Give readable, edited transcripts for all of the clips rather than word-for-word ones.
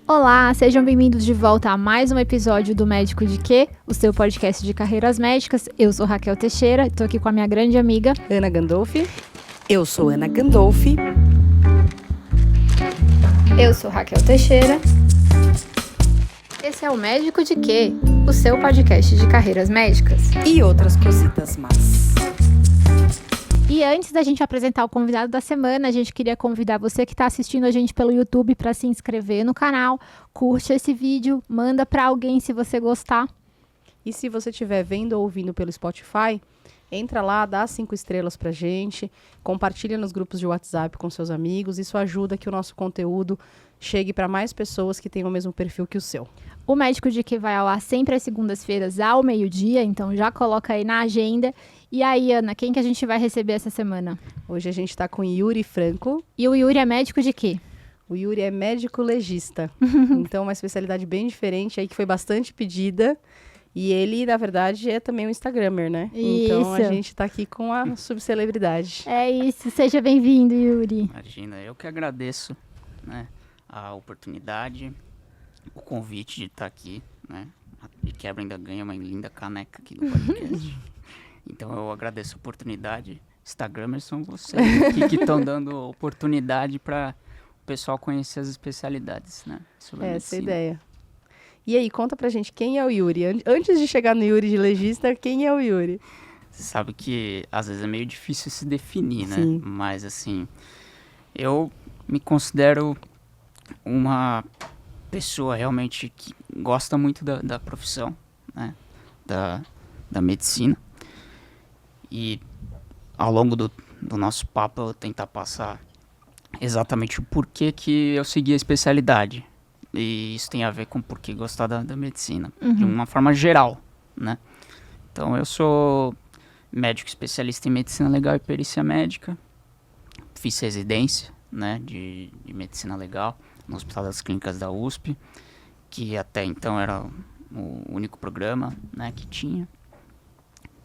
Olá, sejam bem-vindos de volta a mais um episódio do Médico de Quê? O seu podcast de carreiras médicas. Eu sou Raquel Teixeira, estou aqui com a minha grande amiga Ana Gandolfi. Eu sou Ana Gandolfi. Eu sou Raquel Teixeira. Esse é o Médico de Quê? O seu podcast de carreiras médicas. E outras cositas más. E antes da gente apresentar o convidado da semana, a gente queria convidar você que está assistindo a gente pelo YouTube para se inscrever no canal, curte esse vídeo, manda para alguém se você gostar. E se você estiver vendo ou ouvindo pelo Spotify, entra lá, dá 5 estrelas pra gente, compartilha nos grupos de WhatsApp com seus amigos. Isso ajuda que o nosso conteúdo chegue para mais pessoas que tenham o mesmo perfil que o seu. O Médico de Que vai ao ar sempre às segundas-feiras ao meio-dia, então já coloca aí na agenda. E aí, Ana, quem que a gente vai receber essa semana? Hoje a gente está com Yuri Franco. E o Yuri é médico de quê? O Yuri é médico legista. Então, uma especialidade bem diferente aí que foi bastante pedida. E ele, na verdade, é também um instagramer, né? Isso. Então, a gente tá aqui com a subcelebridade. É isso, seja bem-vindo, Yuri. Imagina, eu que agradeço, né, a oportunidade, o convite de estar aqui, né? De quebra ainda ganha uma linda caneca aqui do podcast. Então eu agradeço a oportunidade. Instagramers são vocês que estão dando oportunidade para o pessoal conhecer as especialidades, né? Essa é a ideia. E aí, conta pra gente quem é o Yuri. Antes de chegar no Yuri de legista, quem é o Yuri? Você sabe que às vezes é meio difícil se definir, né? Sim. Mas assim, eu me considero uma pessoa realmente que gosta muito da profissão, né? Da medicina. E ao longo do nosso papo eu vou tentar passar exatamente o porquê que eu segui a especialidade. E isso tem a ver com o porquê gostar da medicina, de uma forma geral, né? Então eu sou médico especialista em medicina legal e perícia médica. Fiz residência, né, de medicina legal no Hospital das Clínicas da USP, que até então era o único programa, né, que tinha.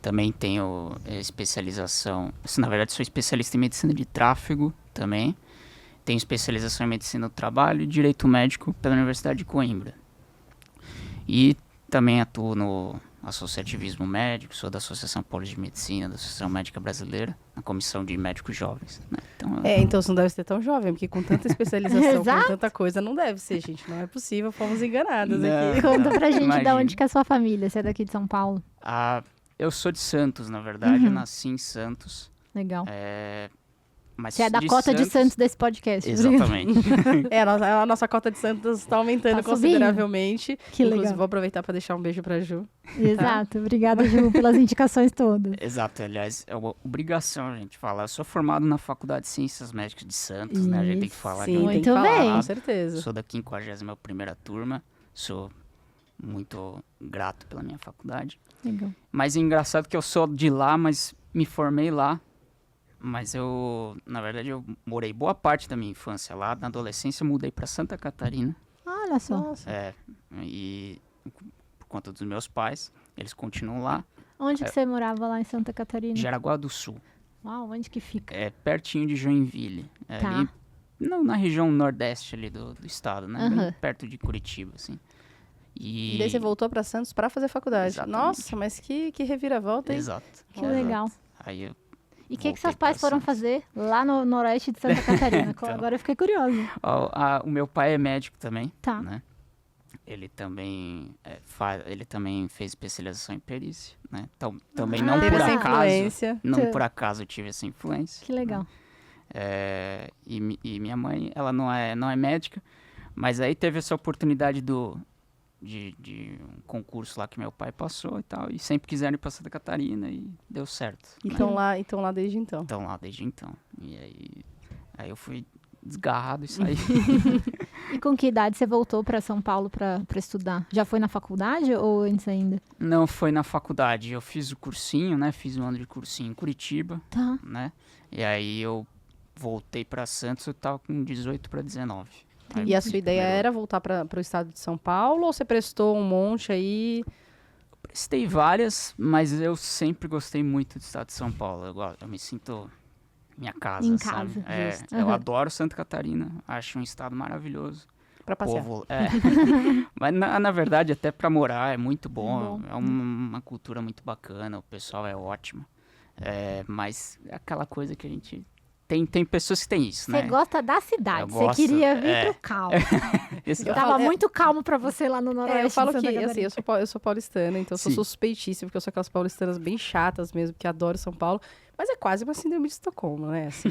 Também tenho especialização, na verdade sou especialista em medicina de tráfego também. Tenho especialização em medicina do trabalho e direito médico pela Universidade de Coimbra. E também atuo no associativismo médico, sou da Associação Paulista de Medicina, da Associação Médica Brasileira, na Comissão de Médicos Jovens, né? Então você não deve ser tão jovem, porque com tanta especialização, Exato. com tanta coisa, não deve ser, gente. Não é possível, fomos enganadas Não. aqui. Conta pra gente Imagina. de onde que é a sua família, você é daqui de São Paulo. Eu sou de Santos, na verdade, eu nasci em Santos. Legal. Mas Você é da cota de Santos desse podcast. Exatamente. A nossa cota de Santos está aumentando Tá consideravelmente. Que Inclusive, legal. vou aproveitar para deixar um beijo para Ju. Exato. Obrigada, Ju, pelas indicações todas. Exato, aliás, é uma obrigação a gente falar. Eu sou formado na Faculdade de Ciências Médicas de Santos, né? A gente tem que falar de Sim, onde tem que Muito falar, bem. com certeza. Sou da 51ª turma, sou muito grato pela minha faculdade. Legal. Mas é engraçado que eu sou de lá, mas me formei lá. Mas na verdade, eu morei boa parte da minha infância lá. Na adolescência, eu mudei para Santa Catarina. Olha só. Nossa. E por conta dos meus pais, eles continuam lá. Onde que você morava lá em Santa Catarina? Jaraguá do Sul, Uau, onde que fica? pertinho de Joinville. Tá. Ali, na região nordeste ali do estado, né? Bem perto de Curitiba, assim. E daí você voltou para Santos para fazer faculdade. Exatamente. Nossa, mas que reviravolta, hein? Exato. Que exato. legal. Aí eu E o que voltei seus pais pra foram Santos. fazer lá no noroeste de Santa Catarina? Então. Agora eu fiquei curiosa. O meu pai é médico também, Tá. né? Ele também fez especialização em perícia, né? Então, também não Teve por essa acaso, influência. não por acaso eu tive essa influência. Que legal. E minha mãe, ela não é médica, mas aí teve essa oportunidade de um concurso lá que meu pai passou e tal, e sempre quiseram ir para Santa Catarina e deu certo. E né? estão lá desde então. Estão lá desde então. E aí eu fui desgarrado e saí. E com que idade você voltou para São Paulo para estudar? Já foi na faculdade ou antes ainda? Não foi na faculdade, eu fiz o cursinho, né? Fiz um ano de cursinho em Curitiba, Tá. né? E aí eu voltei para Santos, eu tava com 18 para 19. Aí E a eu sua fiz ideia primeiro- era voltar para o estado de São Paulo ou você prestou um monte aí? Prestei várias, mas eu sempre gostei muito do estado de São Paulo. Eu me sinto minha casa, Em sabe? casa, É, justo. eu Aham. adoro Santa Catarina, acho um estado maravilhoso. Pra passear. povo. Mas na verdade, até pra morar é muito bom. É uma cultura muito bacana, o pessoal é ótimo. Mas é aquela coisa que a gente... Tem pessoas que têm isso, Você né? gosta da cidade, Eu você gosto, queria vir pro calmo. Exato. Tava muito calmo pra você lá no Noroeste Eu falo de Santa que, assim, Catarina. eu sou paulistana, então eu sou Sim. suspeitíssima, porque eu sou aquelas paulistanas bem chatas mesmo, que adoram São Paulo. Mas é quase uma síndrome de Estocolmo, né? Assim,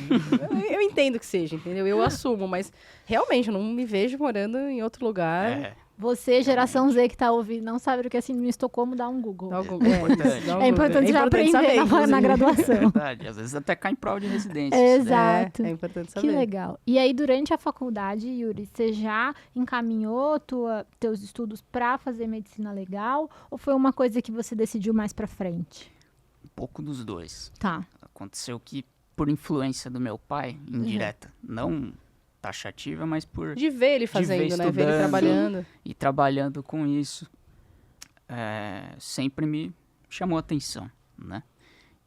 eu entendo que seja, entendeu? Eu assumo, mas realmente eu não me vejo morando em outro lugar. Você, geração Z que tá ouvindo, não sabe o que é síndrome de Estocolmo, dá um Google. Dá algum- importante. dá É importante já aprender saber, na inclusive. graduação. Verdade, às vezes até cai em prova de residência. Exato. É importante saber. Que legal. E aí, durante a faculdade, Yuri, você já encaminhou teus estudos para fazer medicina legal? Ou foi uma coisa que você decidiu mais para frente? Um pouco dos dois. Tá. Aconteceu que, por influência do meu pai, indireta, não taxativa, mas por De ver ele fazendo, né? Ver ele estudando. trabalhando. e trabalhando com isso, sempre me chamou a atenção, né?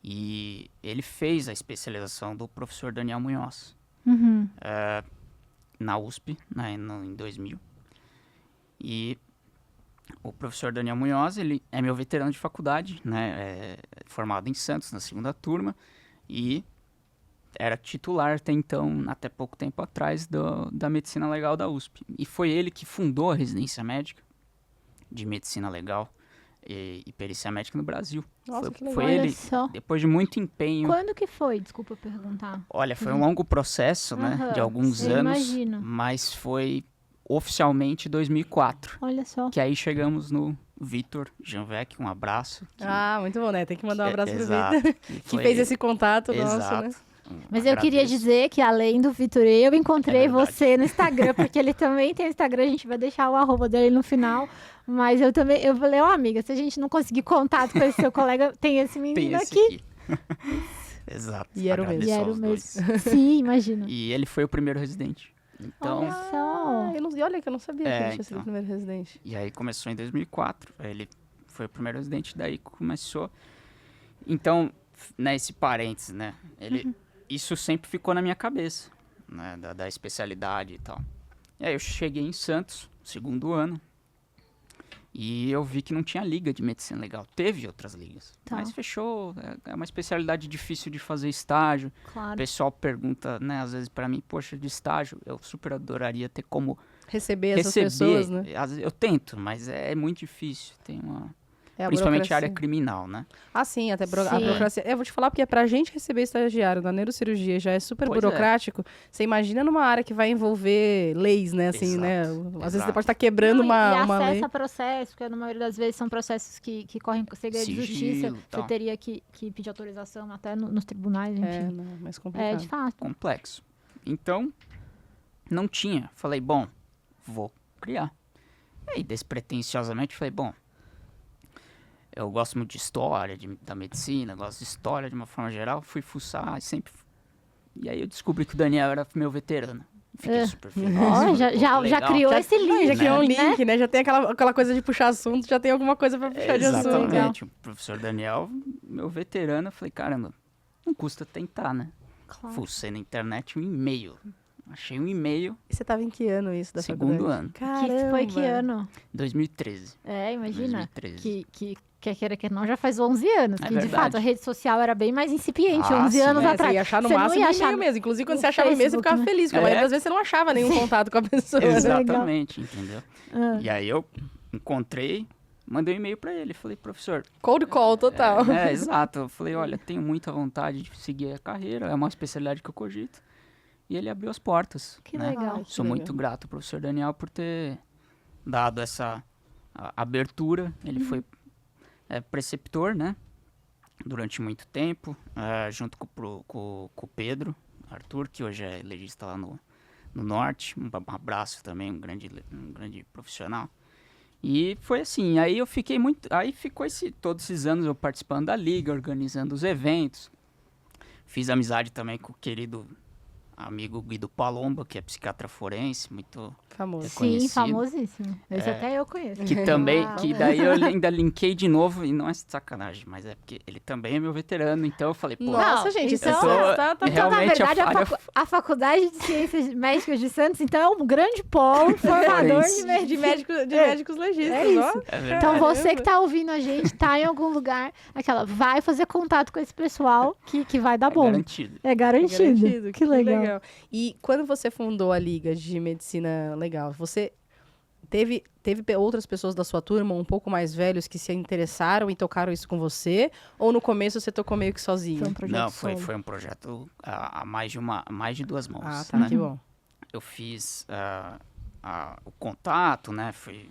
E ele fez a especialização do professor Daniel Munhoz, Uhum. na USP, né, em 2000. E o professor Daniel Munhoz, ele é meu veterano de faculdade, né? Formado em Santos, na segunda turma, e era titular até então, até pouco tempo atrás, da medicina legal da USP. E foi ele que fundou a residência médica de medicina legal e perícia médica no Brasil. Nossa, que legal. Foi Olha ele, só. depois de muito empenho. Quando que foi? Desculpa perguntar. Olha, foi um longo processo, né? Aham, De alguns eu anos. imagino. Mas foi oficialmente 2004. Olha só. Que aí chegamos no Vitor Janvec, um abraço. Ah, muito bom, né? Tem que mandar um abraço pro Exato, Vitor. que Que foi fez ele. esse contato nosso, né? Exato. Mas eu queria Agradeço. dizer que além do Vitor, eu encontrei É verdade. você no Instagram, porque ele também tem Instagram, a gente vai deixar o arroba dele no final. Mas eu falei, amiga, se a gente não conseguir contato com esse seu colega, tem esse menino Tem esse aqui. Exato. E era o mesmo. E Agradeço era o aos mesmo. dois. Sim, imagina. E ele foi o primeiro residente. Então, Olha só. E olha que eu não sabia que ele tinha sido então. o primeiro residente. e aí começou em 2004. Aí ele foi o primeiro residente, daí começou. Então, esse parênteses, né? Isso sempre ficou na minha cabeça, né? Da especialidade e tal. E aí eu cheguei em Santos, segundo ano, e eu vi que não tinha liga de medicina legal. Teve outras ligas, Tá. mas fechou. É uma especialidade difícil de fazer estágio. O Claro. pessoal pergunta, né, às vezes pra mim, poxa, de estágio, eu super adoraria ter como Receber essas receber. pessoas, né? Às vezes eu tento, mas é muito difícil. Tem uma... É a Principalmente a burocracia. área criminal, né? Ah, sim, até a Sim. burocracia. Eu vou te falar porque pra gente receber estagiário na neurocirurgia já é super Pois é. burocrático. Você imagina numa área que vai envolver leis, né? Assim, Exato, né? Às vezes você exato. pode estar quebrando Não, e uma acesso lei. a processo, porque na maioria das vezes são processos que correm com segredo de Sigilo, justiça. Você tal. teria que pedir autorização até nos tribunais, É, enfim. não, mais É, complicado. de fato. Complexo. Então, não tinha. Falei, bom, vou criar. E aí, despretensiosamente, falei, bom, eu gosto muito de história, da medicina, gosto de história de uma forma geral. Fui fuçar e sempre... E aí eu descobri que o Daniel era meu veterano. Fiquei super feliz. Ó, Falei, já, pô, já, que já legal. criou Já- esse link. Já criou um né? link, né? Já tem aquela coisa de puxar assunto, já tem alguma coisa pra puxar de assunto. Exatamente. O professor Daniel, meu veterano, eu falei, caramba, não custa tentar, né? Claro. Fucei na internet um e-mail. Achei um e-mail, E você tava em que ano isso da segundo faculdade? ano, Caramba. Foi que ano? 2013. É, imagina. 2013. Que quer queira que não, já faz 11 anos. É que de verdade. fato a rede social era bem mais incipiente, Ah, 11 sim, anos é, Você atrás. ia achar no Você não máximo ia um achar e-mail mesmo. Inclusive, quando no você achava e-mail, você Facebook, ficava né? feliz. Porque a É. maioria das vezes você não achava nenhum contato com a pessoa. né? Exatamente, entendeu? Ah. E aí eu encontrei, mandei um e-mail pra ele. Falei, professor. Cold call total. Exato. Eu falei, olha, tenho muita vontade de seguir a carreira, é uma especialidade que eu cogito. E ele abriu as portas. Que né? legal. Ai, que Sou legal. muito grato ao professor Daniel por ter dado essa abertura. Ele foi preceptor, né? Durante muito tempo, junto com o Pedro Arthur, que hoje é legista lá no Norte. Um abraço também, um grande profissional. E foi assim, aí eu fiquei muito... Aí ficou todos esses anos eu participando da liga, organizando os eventos. Fiz amizade também com o querido amigo Guido Palomba, que é psiquiatra forense, muito Famoso. Sim, reconhecido. famosíssimo. Esse até eu conheço. Que também, Uau. que daí eu ainda linkei de novo, e não é sacanagem, mas é porque ele também é meu veterano, então eu falei, pô, Nossa, Não, gente, então- isso tá Então, na realmente verdade, a Faculdade de Ciências Médicas de Santos, então, é um grande polo formador de Forense. de médicos legistas, É isso. ó. é verdade. Então, você Caramba. que tá ouvindo a gente, tá em algum lugar, vai fazer contato com esse pessoal que vai dar É bom. garantido. É garantido. Garantido, Que legal. E quando você fundou a Liga de Medicina Legal, você teve outras pessoas da sua turma, um pouco mais velhos, que se interessaram e tocaram isso com você? Ou no começo você tocou meio que sozinho? Foi um projeto Não, solo. foi um projeto a mais de duas mãos. Ah, tá, né? que bom. Eu fiz o contato, né? Fui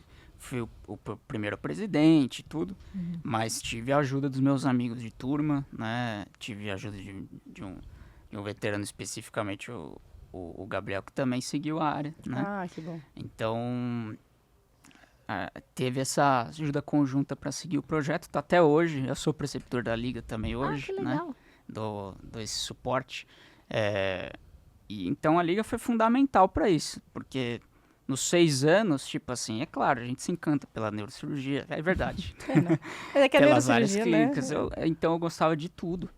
o primeiro presidente e tudo, mas tive a ajuda dos meus amigos de turma, né? Tive a ajuda de um veterano especificamente, o Gabriel, que também seguiu a área, né? Ah, que bom. Então, teve essa ajuda conjunta para seguir o projeto. Tá até hoje, eu sou preceptor da Liga também hoje, que né? legal. Dou esse suporte. E então a Liga foi fundamental para isso, porque nos 6 anos, tipo assim, é claro, a gente se encanta pela neurocirurgia, é verdade. Mas é que a Pelas áreas neurocirurgia, né? clínicas, então eu gostava de tudo.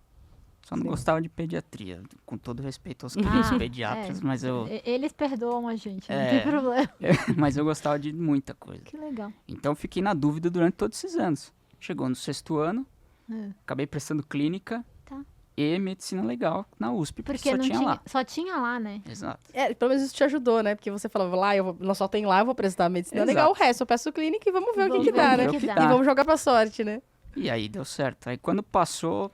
Só não Sim. gostava de pediatria, com todo respeito aos clínicos Ah, pediatras, mas Eles perdoam a gente, não É. tem problema. mas eu gostava de muita coisa. Que legal. Então eu fiquei na dúvida durante todos esses anos. Chegou no 6º ano, É. acabei prestando clínica Tá. e medicina legal na USP, porque Porque só não tinha lá. só tinha lá, né? Exato. Pelo menos isso te ajudou, né? Porque você falava, nós só tem lá, eu vou prestar medicina Exato. legal, o resto eu peço clínica e vamos ver o Vamos que ver dá, o né? que que dá. dá. E vamos jogar pra sorte, né? E aí deu certo. Aí quando passou,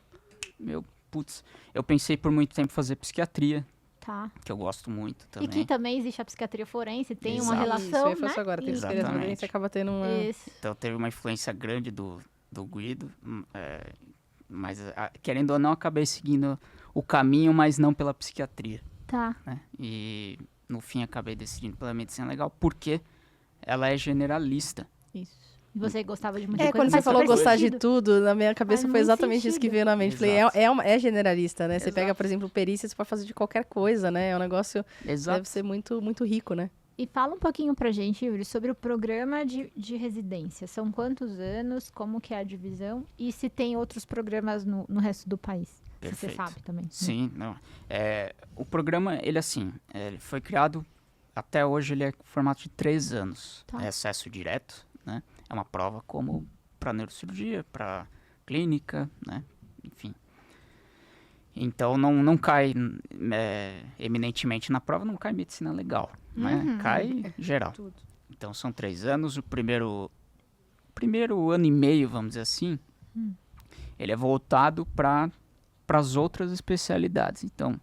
eu pensei por muito tempo fazer psiquiatria, Tá. que eu gosto muito E também. que também existe a psiquiatria forense, tem uma Exato. relação, Isso, eu ia falar né? isso agora. Tem E- psiquiatria Exatamente. forense, acaba tendo uma... Isso. Então teve uma influência grande do Guido, mas querendo ou não, acabei seguindo o caminho, mas não pela psiquiatria, Tá. né? E no fim acabei decidindo pela medicina legal, porque ela é generalista. Isso. E você gostava de muita É, coisa. quando você faz falou super gostar de sentido. tudo, na minha cabeça Faz foi muito exatamente isso sentido. que veio na mente. Falei, Exato. é generalista, né? Você Exato. pega, por exemplo, perícia, você pode fazer de qualquer coisa, né? É um negócio, Exato. deve ser muito, muito rico, né? E fala um pouquinho pra gente, Yuri, sobre o programa de residência. São quantos anos, como que é a divisão e se tem outros programas no resto do país? Se você Perfeito. sabe também. Sim, não. O programa, ele ele foi criado, até hoje ele é com formato de 3 anos. Tá. É acesso direto, né? É uma prova como para neurocirurgia, para clínica, né? Enfim. Então não cai eminentemente na prova, não cai medicina legal, né? Uhum. Cai geral. Tudo. Então são 3 anos, o primeiro ano e meio, vamos dizer assim, ele é voltado para as outras especialidades. Então,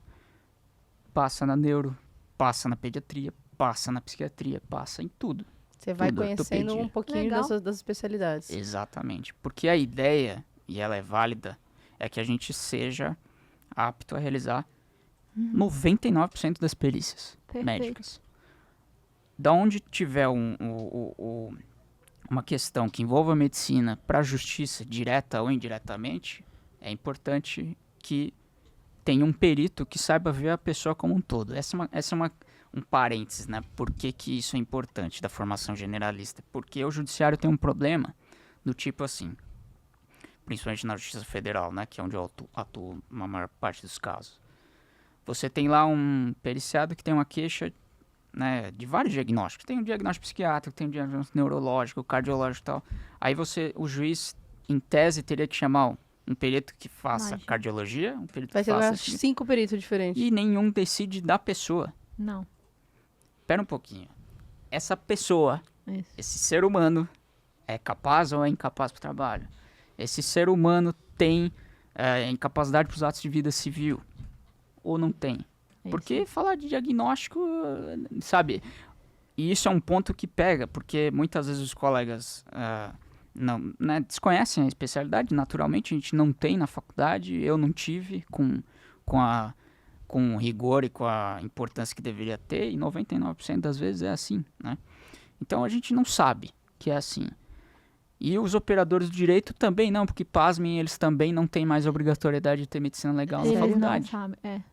passa na neuro, passa na pediatria, passa na psiquiatria, passa em tudo. Você vai Tudo, conhecendo ortopedia. um pouquinho Legal. das especialidades. Exatamente. Porque a ideia, e ela é válida, é que a gente seja apto a realizar 99% das perícias Perfeito. médicas. Da onde tiver uma questão que envolva a medicina para a justiça, direta ou indiretamente, é importante que tenha um perito que saiba ver a pessoa como um todo. Essa é um parênteses, né? Por que isso é importante da formação generalista? Porque o judiciário tem um problema do tipo assim, principalmente na Justiça Federal, né? Que é onde eu atuo na maior parte dos casos. Você tem lá um periciado que tem uma queixa, né, de vários diagnósticos. Tem um diagnóstico psiquiátrico, tem um diagnóstico neurológico, cardiológico e tal. Aí o juiz, em tese, teria que chamar um perito que faça Imagina. cardiologia, um perito Vai que ser faça... 5 peritos diferentes. E nenhum decide da pessoa. Não. Espera um pouquinho. Essa pessoa, Isso. esse ser humano, é capaz ou é incapaz para o trabalho? Esse ser humano tem incapacidade para os atos de vida civil? Ou não tem? Porque falar de diagnóstico, sabe? E isso é um ponto que pega, porque muitas vezes os colegas não, né, desconhecem a especialidade, naturalmente, a gente não tem na faculdade, eu não tive com o rigor e com a importância que deveria ter, e 99% das vezes é assim, né? Então a gente não sabe que é assim. E os operadores do direito também não, porque, pasmem, eles também não têm mais obrigatoriedade de ter medicina legal na Eles não faculdade. sabem.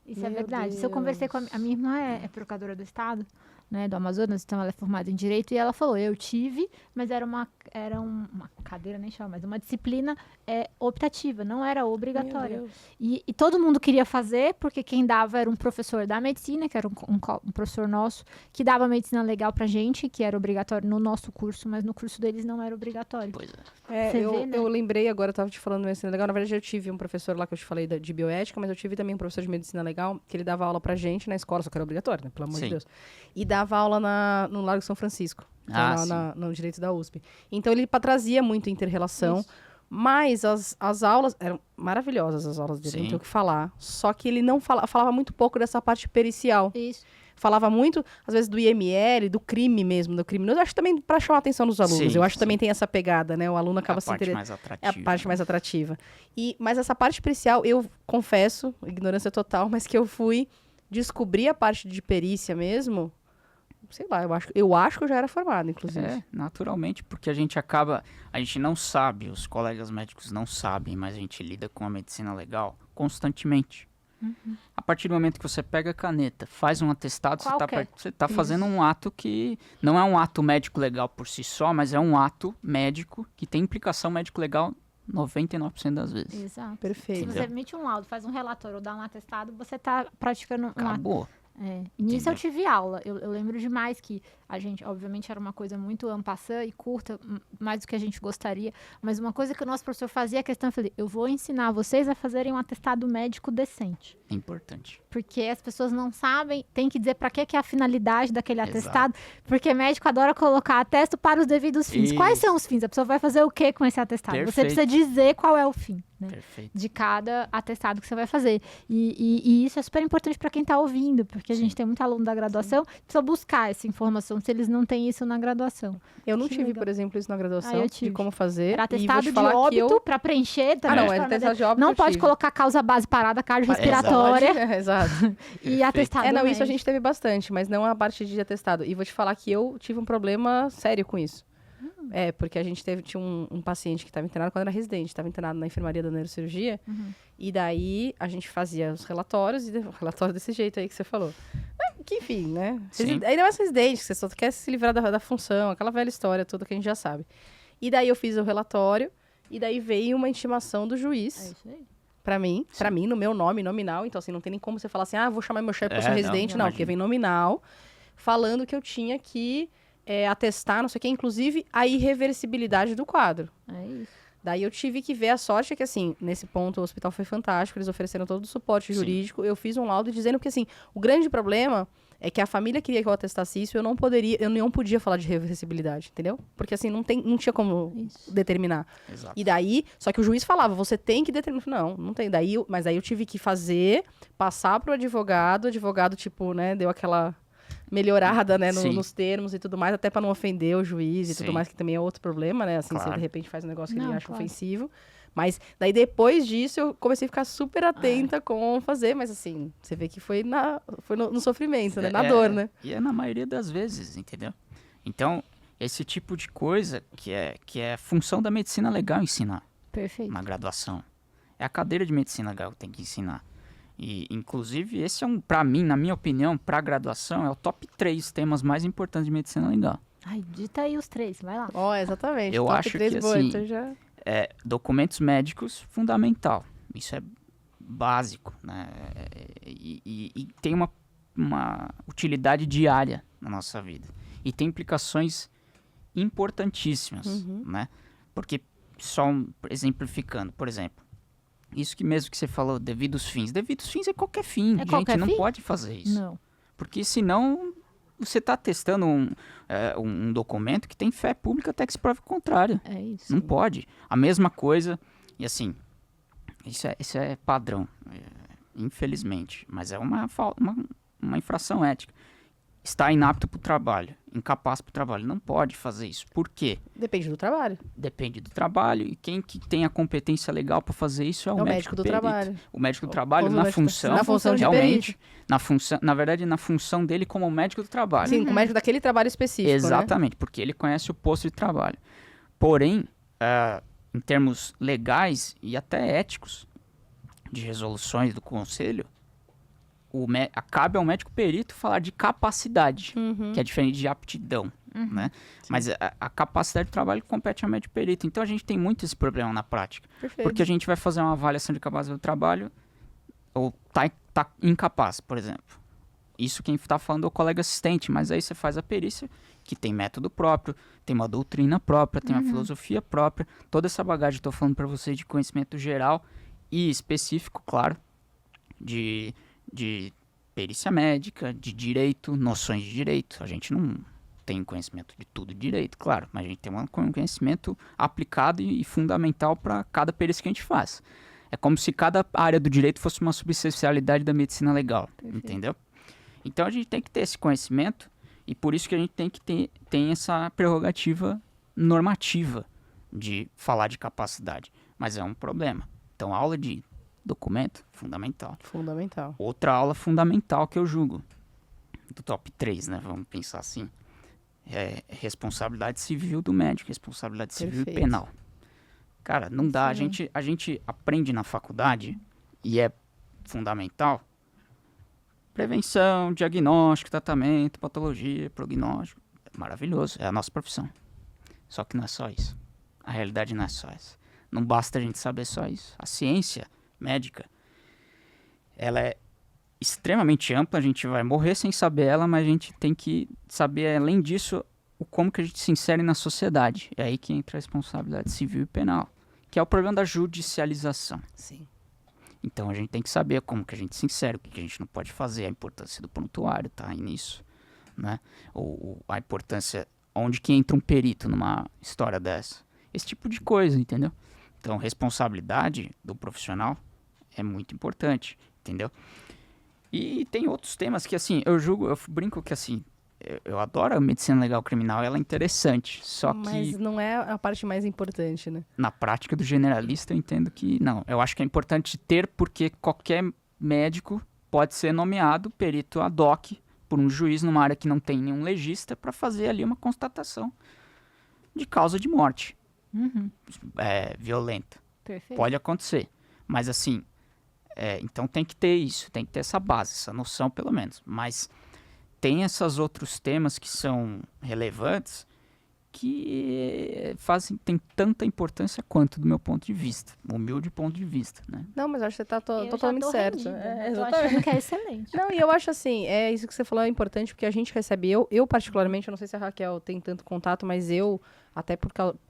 Isso é Meu verdade. Se eu conversei com a minha irmã é procuradora do Estado, né, do Amazonas, então ela é formada em Direito, e ela falou, eu tive, mas era uma cadeira, nem chama, mas uma disciplina optativa, não era obrigatória. Meu Deus. E todo mundo queria fazer, porque quem dava era um professor da medicina, que era um professor nosso, que dava medicina legal pra gente, que era obrigatório no nosso curso, mas no curso deles não era obrigatório. Pois é. Você vê, né? Eu lembrei agora, eu tava te falando de medicina legal. Na verdade, eu tive um professor lá que eu te falei de bioética, mas eu tive também um professor de medicina legal, que ele dava aula pra gente na escola, só que era obrigatório, né? Pelo amor de Sim. Deus. E dava aula no Largo São Francisco, que Ah, é sim. no direito da USP. Então, ele trazia muito inter-relação, Isso. mas as aulas eram maravilhosas, as aulas dele, não Sim. tem o que falar. Só que ele não falava muito pouco dessa parte pericial. Isso. Falava muito, às vezes, do IML, do crime mesmo, do criminoso. Eu acho também para chamar a atenção dos alunos. Sim, eu acho que sim. também tem essa pegada, né? O aluno acaba a se parte interessando. mais É atrativa. a parte mais atrativa. Mas essa parte pericial, eu confesso, ignorância total, mas que eu fui descobrir a parte de perícia mesmo, sei lá, eu acho que eu já era formado, inclusive. É, naturalmente, porque a gente não sabe, os colegas médicos não sabem, mas a gente lida com a medicina legal constantemente. A partir do momento que você pega a caneta, faz um atestado, Qualquer. você tá fazendo um ato que não é um ato médico legal por si só, mas é um ato médico que tem implicação médico legal 99% das vezes. Exato. Se Perfeito. você emite um laudo, faz um relatório ou dá um atestado, você está praticando um ato. Acabou. E nisso eu Entendeu? tive aula. Eu lembro demais que a gente, obviamente, era uma coisa muito en passant e curta, mais do que a gente gostaria. Mas uma coisa que o nosso professor fazia a questão, eu falei, eu vou ensinar vocês a fazerem um atestado médico decente. É importante. Porque as pessoas não sabem, tem que dizer para que é a finalidade daquele Exato. atestado. Porque médico adora colocar atesto para os devidos fins. Quais Isso. são os fins? A pessoa vai fazer o que com esse atestado? Você Perfeito. precisa dizer qual é o fim, né? Perfeito. De cada atestado que você vai fazer. E isso é super importante para quem está ouvindo, porque a gente tem muito aluno da graduação, precisa buscar essa informação, se eles não têm isso na graduação. Eu não Que tive, legal. por exemplo, isso na graduação, Eu de tive. como fazer. Era e vou atestado te de falar que óbito eu... para preencher também. não, de é forma atestado de óbito Não eu pode tive. colocar causa base parada Pode, cardiorrespiratória exato. e atestado Não, isso a médico. gente teve bastante, mas não a parte de atestado. E vou te falar que eu tive um problema sério com isso. Porque a gente tinha um paciente que estava internado quando era residente, estava internado na enfermaria da neurocirurgia, e daí a gente fazia os relatórios, e relatório desse jeito aí que você falou. Que enfim, né? Sim. Ainda mais residente, que você só quer se livrar da função, aquela velha história toda que a gente já sabe. E daí eu fiz o relatório, e daí veio uma intimação do É juiz isso aí. pra mim, no meu nome, nominal. Então, assim, não tem nem como você falar assim, vou chamar meu chefe porque eu sou Não, residente. Não, porque imagina. vem nominal, falando que eu tinha que atestar, não sei o que, inclusive a irreversibilidade do quadro. É isso. Daí eu tive que ver a sorte que, assim, nesse ponto o hospital foi fantástico, eles ofereceram todo o suporte Sim. jurídico. Eu fiz um laudo dizendo que, assim, o grande problema é que a família queria que eu atestasse isso e eu não podia falar de reversibilidade, entendeu? Porque, assim, não tinha como Isso. determinar. Exato. E daí, só que o juiz falava, você tem que determinar. Não tem. Mas daí eu tive que passar pro advogado, o advogado, tipo, né, deu aquela melhorada, né, Sim. nos termos e tudo mais, até pra não ofender o juiz e tudo Sim. mais, que também é outro problema, né, assim, se Claro. de repente faz um negócio que Não, ele acha claro. ofensivo. Mas daí depois disso eu comecei a ficar super atenta com fazer, mas assim, você vê que foi no sofrimento, né, na dor, né. E é na maioria das vezes, entendeu? Então, esse tipo de coisa que é função da medicina legal ensinar Perfeito. na graduação. É a cadeira de medicina legal que tem que ensinar. E, inclusive, esse é pra mim, na minha opinião, pra graduação, é o top 3 temas mais importantes de medicina legal. Ai, dita aí os 3, vai lá. Exatamente. Eu top acho 3 que, boa, assim, então já... Documentos médicos, fundamental. Isso é básico, né? E tem uma utilidade diária na nossa vida. E tem implicações importantíssimas, né? Porque, exemplificando, por exemplo, isso que mesmo que você falou, devidos fins. Devidos fins é qualquer fim. Gente, qualquer não fim? pode fazer isso. Não. Porque senão você está testando um documento que tem fé pública até que se prove o contrário. É isso. Não pode. A mesma coisa, e assim, isso é padrão, infelizmente, mas é uma infração ética. Está inapto para o trabalho, incapaz para o trabalho. Não pode fazer isso. Por quê? Depende do trabalho. Depende do trabalho, e quem que tem a competência legal para fazer isso é o médico do perito. trabalho. O médico do trabalho, Ou o na médico função, na função de realmente, na verdade, na função dele como médico do trabalho. Sim, com o médico daquele trabalho específico, né? Exatamente, porque ele conhece o posto de trabalho. Porém, em termos legais e até éticos de resoluções do conselho, cabe ao médico perito falar de capacidade, Uhum. que é diferente de aptidão, né? Mas a capacidade de trabalho compete ao médico perito. Então a gente tem muito esse problema na prática. Perfeito. Porque a gente vai fazer uma avaliação de capacidade do trabalho ou tá incapaz, por exemplo. Isso quem está falando é o colega assistente, mas aí você faz a perícia que tem método próprio, tem uma doutrina própria, tem uma filosofia própria, toda essa bagagem estou falando para vocês de conhecimento geral e específico, claro, de perícia médica, de direito, noções de direito. A gente não tem conhecimento de tudo de direito, claro, mas a gente tem um conhecimento aplicado e fundamental para cada perícia que a gente faz. É como se cada área do direito fosse uma subespecialidade da medicina legal, entendeu? Então a gente tem que ter esse conhecimento e por isso que a gente tem essa prerrogativa normativa de falar de capacidade. Mas é um problema. Então, aula de documento, fundamental. Fundamental. Outra aula fundamental que eu julgo, do top 3, né? Vamos pensar assim. É responsabilidade civil do médico, responsabilidade civil e Perfeito. penal. Cara, não dá. A gente aprende na faculdade, e é fundamental, prevenção, diagnóstico, tratamento, patologia, prognóstico. É maravilhoso, é a nossa profissão. Só que não é só isso. A realidade não é só essa. Não basta a gente saber só isso. A ciência médica, ela é extremamente ampla, a gente vai morrer sem saber ela, mas a gente tem que saber, além disso, como que a gente se insere na sociedade. É aí que entra a responsabilidade civil e penal, que é o problema da judicialização. Sim. Então a gente tem que saber como que a gente se insere, o que a gente não pode fazer, a importância do prontuário tá aí nisso, né? Ou a importância, onde que entra um perito numa história dessa. Esse tipo de coisa, entendeu? Então responsabilidade do profissional é muito importante, entendeu? E tem outros temas que, assim, eu brinco que, assim, eu adoro a medicina legal criminal, ela é interessante, só Mas que não é a parte mais importante, né? na prática do generalista eu entendo que não. Eu acho que é importante ter, porque qualquer médico pode ser nomeado perito ad hoc por um juiz numa área que não tem nenhum legista para fazer ali uma constatação de causa de morte violenta. Perfeito. Pode acontecer, mas assim, então tem que ter isso, tem que ter essa base, essa noção pelo menos. Mas tem esses outros temas que são relevantes que tem tanta importância quanto, do meu ponto de vista, humilde ponto de vista, né? Não, mas eu acho que você tá Eu já totalmente tô certo. rendida, É, eu tô exatamente. achando que é excelente. Não, e eu acho assim, isso que você falou é importante, porque a gente recebe, eu particularmente, eu não sei se a Raquel tem tanto contato, mas eu, até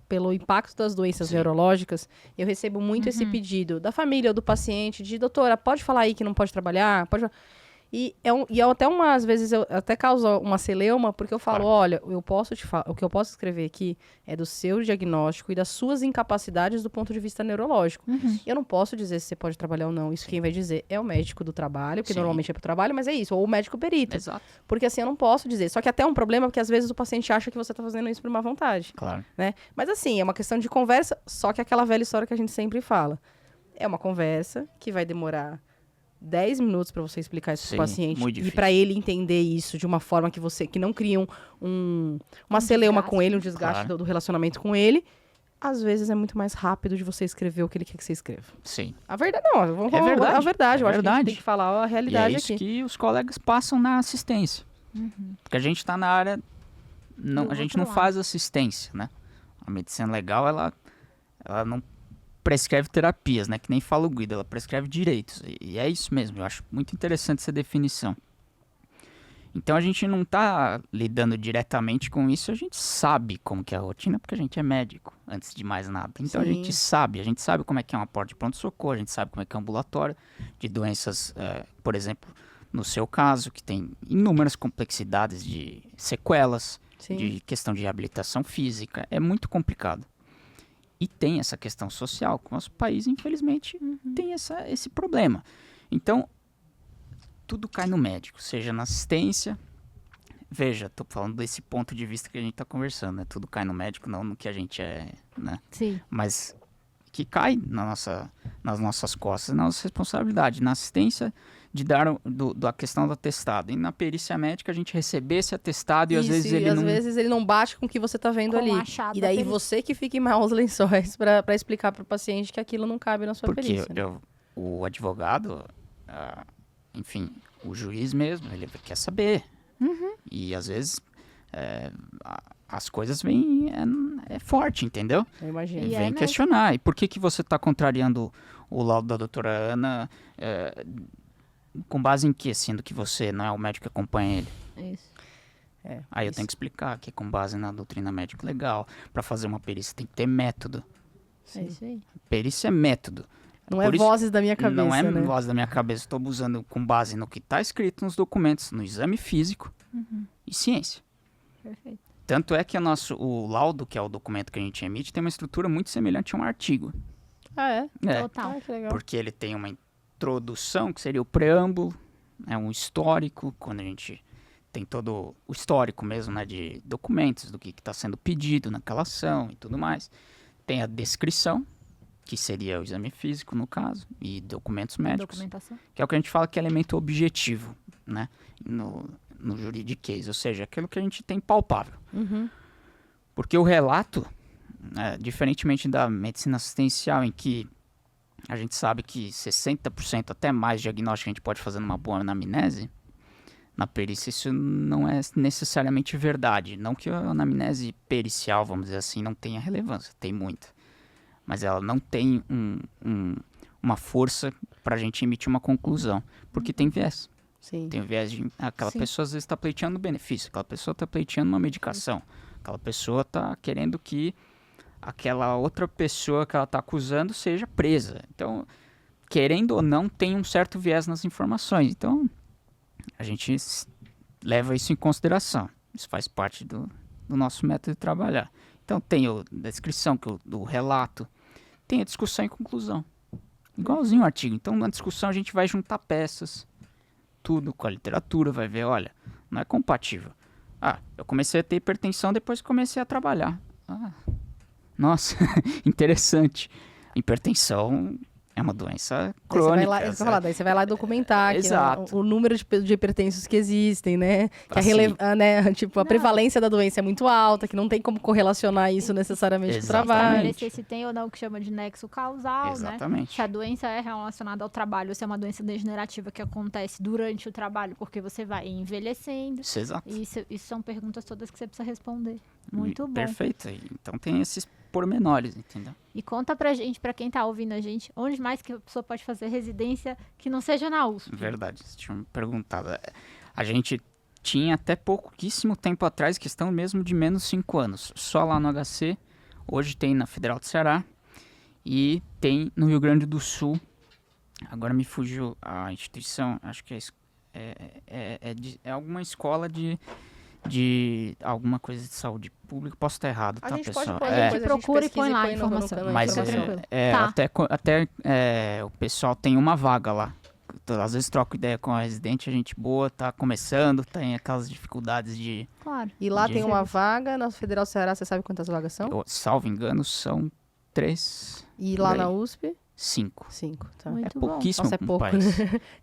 pelo impacto das doenças neurológicas, eu recebo muito esse pedido da família ou do paciente, de doutora, pode falar aí que não pode trabalhar? Pode... E até às vezes eu até causa uma celeuma, porque eu falo, Claro. olha, o que eu posso escrever aqui é do seu diagnóstico e das suas incapacidades do ponto de vista neurológico. Eu não posso dizer se você pode trabalhar ou não. Isso quem vai dizer é o médico do trabalho, que Sim. normalmente é pro trabalho, mas é isso, ou o médico perito. Exato. Porque assim, eu não posso dizer. Só que até é um problema, porque às vezes o paciente acha que você tá fazendo isso por má vontade, Claro. né? Mas assim, é uma questão de conversa, só que aquela velha história que a gente sempre fala. É uma conversa que vai demorar 10 minutos para você explicar isso Sim, pro paciente muito e difícil. para ele entender isso de uma forma que não cria uma celeuma desgaste. com ele, um desgaste Claro. do relacionamento com ele. Às vezes é muito mais rápido de você escrever o que ele quer que você escreva. Sim. A verdade, não, vamos É falar verdade, a verdade. é Eu acho que a gente verdade. tem que falar a E é realidade isso aqui. que os colegas passam na assistência. Porque a gente está na área... Não, Do a gente outro não lado. faz assistência, né? A medicina legal, ela não prescreve terapias, né? Que nem fala o Guido, ela prescreve direitos. E é isso mesmo, eu acho muito interessante essa definição. Então a gente não está lidando diretamente com isso, a gente sabe como que é a rotina, porque a gente é médico, antes de mais nada. Então a Sim. gente sabe como é que é uma porta de pronto-socorro, a gente sabe como é que é um ambulatório de doenças, por exemplo, no seu caso, que tem inúmeras complexidades de sequelas, Sim. de questão de reabilitação física, é muito complicado. E tem essa questão social, que o nosso país, infelizmente, tem esse problema. Então, tudo cai no médico, seja na assistência. Veja, tô falando desse ponto de vista que a gente tá conversando, né? Tudo cai no médico, não no que a gente é, né? Sim. Mas que cai nas nossas costas, na nossa responsabilidade. Na assistência, de dar a questão do atestado. E na perícia médica, a gente receber esse atestado e às Isso, vezes e ele às não... vezes ele não bate com o que você tá vendo Com ali. o achado E da daí perícia. você que fica em maus lençóis pra explicar pro paciente que aquilo não cabe na sua Porque perícia. né? o advogado, enfim, o juiz mesmo, ele quer saber. E às vezes as coisas vêm é forte, entendeu? Eu imagino. E Vem mesmo. questionar. E por que você está contrariando o laudo da doutora Ana com base em quê, sendo que você não é o médico que acompanha ele? Isso. Aí eu Isso. tenho que explicar que é com base na doutrina médica legal. Para fazer uma perícia tem que ter método. É isso aí. Perícia é método. Não Por é isso- vozes da minha cabeça, Não é né? voz da minha cabeça. Estou usando com base no que está escrito nos documentos, no exame físico e ciência. Perfeito. Tanto é que o laudo, que é o documento que a gente emite, tem uma estrutura muito semelhante a um artigo. Ah, é? Total. Ah, que legal. Porque ele tem uma introdução, que seria o preâmbulo, um histórico, quando a gente tem todo o histórico mesmo, né, de documentos, do que está sendo pedido naquela ação e tudo mais. Tem a descrição, que seria o exame físico, no caso, e documentos médicos, Documentação. que é o que a gente fala que é elemento objetivo, né, no juridiquês, ou seja, aquilo que a gente tem palpável. Uhum. Porque o relato, diferentemente da medicina assistencial, em que a gente sabe que 60% até mais de diagnóstico que a gente pode fazer numa boa anamnese, na perícia isso não é necessariamente verdade. Não que a anamnese pericial, vamos dizer assim, não tenha relevância, tem muita. Mas ela não tem uma força para a gente emitir uma conclusão, porque tem viés. Sim. Tem o viés de aquela Sim. pessoa às vezes está pleiteando benefício, aquela pessoa está pleiteando uma medicação, aquela pessoa está querendo que aquela outra pessoa que ela está acusando seja presa. Então, querendo ou não, tem um certo viés nas informações. Então, a gente leva isso em consideração. Isso faz parte do nosso método de trabalhar. Então, tem a descrição do relato, tem a discussão e conclusão. Igualzinho o artigo. Então, na discussão, a gente vai juntar peças, tudo com a literatura, vai ver, olha, não é compatível. Ah, eu comecei a ter hipertensão depois que comecei a trabalhar. Ah, nossa, interessante. Hipertensão é uma doença Daí você vai crônica. lá, isso que eu ia falar, daí você vai lá documentar que, Exato. o número de hipertensos que existem, né? Que Assim. Tipo, a Não. prevalência da doença é muito alta, que não tem como correlacionar isso necessariamente com o Exatamente. trabalho. Estabelecer se tem ou não o que chama de nexo causal, né? Exatamente. Se a doença é relacionada ao trabalho, ou se é uma doença degenerativa que acontece durante o trabalho, porque você vai envelhecendo. Isso é exato. Isso são perguntas todas que você precisa responder. Muito bom. Perfeito. Então tem esses pormenores, entendeu? E conta pra gente, pra quem tá ouvindo a gente, onde mais que a pessoa pode fazer residência que não seja na USP? Verdade, você tinha me perguntado. A gente tinha até pouquíssimo tempo atrás, questão mesmo de menos 5 anos. Só lá no HC, hoje tem na Federal do Ceará e tem no Rio Grande do Sul. Agora me fugiu a instituição, acho que é alguma escola de alguma coisa de saúde pública. Posso estar errado, A tá, gente pessoal? pode pôr, É. depois Procura e pesquisa põe lá a no informação. Mas Fica tranquilo. Tá. até o pessoal tem uma vaga lá. Às vezes troco ideia com a residente, a gente boa, tá começando, tem aquelas dificuldades de... Claro. E lá De- tem uma vaga, na Federal do Ceará, você sabe quantas vagas são? Salvo engano, são 3, E lá por aí. na USP, 5. 5, tá? Muito É bom. pouquíssimo Nossa, é no pouco, país.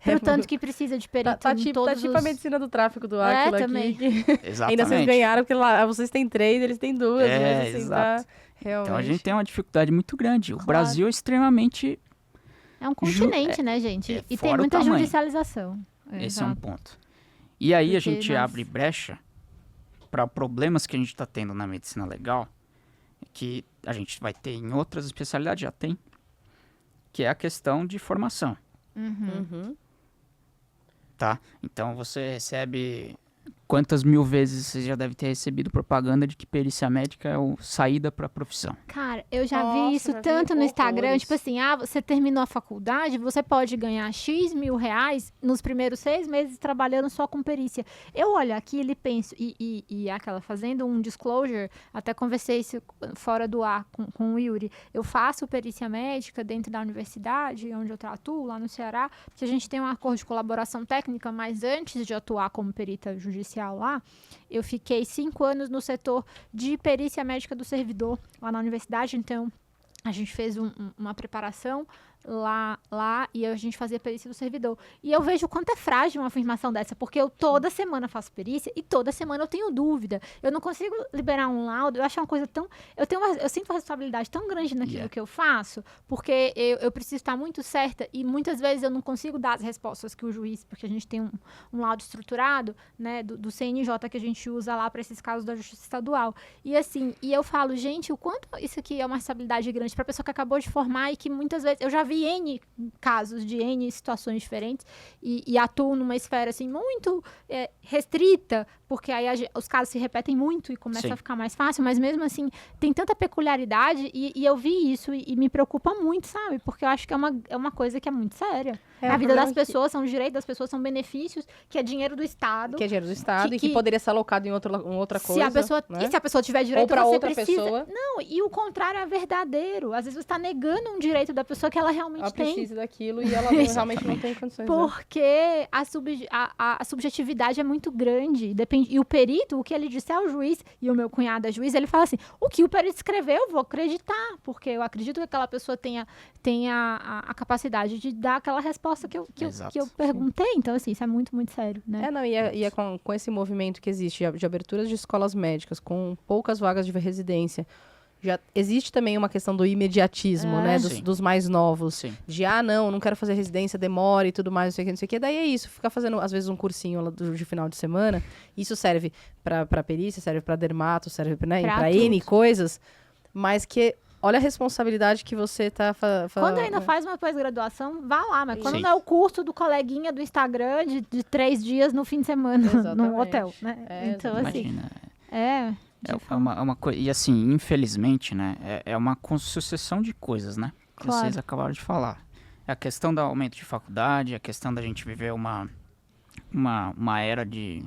Portanto, que precisa de perito Tá em tipo todos a os... medicina do tráfico do É, Áquila também. aqui. Exatamente. Ainda vocês ganharam, porque lá vocês têm 3, eles têm 2. É, mas assim, exato. tá realmente... Então a gente tem uma dificuldade muito grande. O Claro. Brasil é extremamente... É um continente, né, gente? E tem fora o muita tamanho. judicialização. Esse é um Exato. ponto. E aí a Porque gente nós- abre brecha para problemas que a gente está tendo na medicina legal, que a gente vai ter em outras especialidades, já tem, que é a questão de formação, Uhum. tá? Então você recebe... Quantas mil vezes você já deve ter recebido propaganda de que perícia médica é a saída para a profissão? Cara, eu já Nossa, vi isso já vi tanto no Instagram, horrores. tipo assim, você terminou a faculdade, você pode ganhar X mil reais nos primeiros 6 meses trabalhando só com perícia. Eu olho aquilo e penso, e aquela fazendo um disclosure, até conversei isso fora do ar com o Yuri, eu faço perícia médica dentro da universidade, onde eu atuo, lá no Ceará, porque a gente tem um acordo de colaboração técnica, mas antes de atuar como perita judicial lá, eu fiquei 5 anos no setor de perícia médica do servidor, lá na universidade, então a gente fez uma preparação lá e a gente fazia perícia do servidor. E eu vejo o quanto é frágil uma afirmação dessa, porque eu toda semana faço perícia e toda semana eu tenho dúvida. Eu não consigo liberar um laudo, eu acho uma coisa tão... Eu sinto uma responsabilidade tão grande naquilo que eu faço, porque eu preciso estar muito certa e muitas vezes eu não consigo dar as respostas que o juiz, porque a gente tem um laudo estruturado, né, do CNJ que a gente usa lá para esses casos da Justiça Estadual. E assim, eu falo, gente, o quanto isso aqui é uma responsabilidade grande para a pessoa que acabou de formar e que muitas vezes... Eu já vi N casos de N situações diferentes e atuo numa esfera assim muito restrita, porque aí os casos se repetem muito e começa a ficar mais fácil, mas mesmo assim tem tanta peculiaridade e eu vi isso e me preocupa muito, sabe? Porque eu acho que é uma coisa que é muito séria. A vida das pessoas, são os direitos das pessoas, são benefícios, que é dinheiro do Estado. Que é dinheiro do Estado e que poderia ser alocado em outra coisa. E se a pessoa tiver direito, ou pra você outra precisa... pessoa. Não, e o contrário é verdadeiro. Às vezes você está negando um direito da pessoa que ela realmente ela tem. Ela precisa daquilo e ela realmente não tem condições. Porque a subjetividade é muito grande. Depende, e o perito, o que ele disser ao juiz, e o meu cunhado é juiz, ele fala assim, o que o perito escreveu, eu vou acreditar. Porque eu acredito que aquela pessoa tenha a capacidade de dar aquela resposta que eu perguntei. Então, assim, isso é muito, muito sério, né? E é com esse movimento que existe de aberturas de escolas médicas, com poucas vagas de residência, já existe também uma questão do imediatismo, né? Dos mais novos. Sim. De, não quero fazer residência, demora e tudo mais, não sei o que. Daí é isso, ficar fazendo, às vezes, um cursinho de final de semana. Isso serve pra perícia, serve pra dermato, serve pra N coisas. Mas que... Olha a responsabilidade que você tá fazendo. Quando ainda faz uma pós-graduação, vá lá. Mas quando não é o curso do coleguinha do Instagram de 3 dias no fim de semana, num hotel, né? Então, imagina, assim... É uma coisa... E assim, infelizmente, né? É uma sucessão de coisas, né? Que vocês acabaram de falar. É a questão do aumento de faculdade, a questão da gente viver uma era de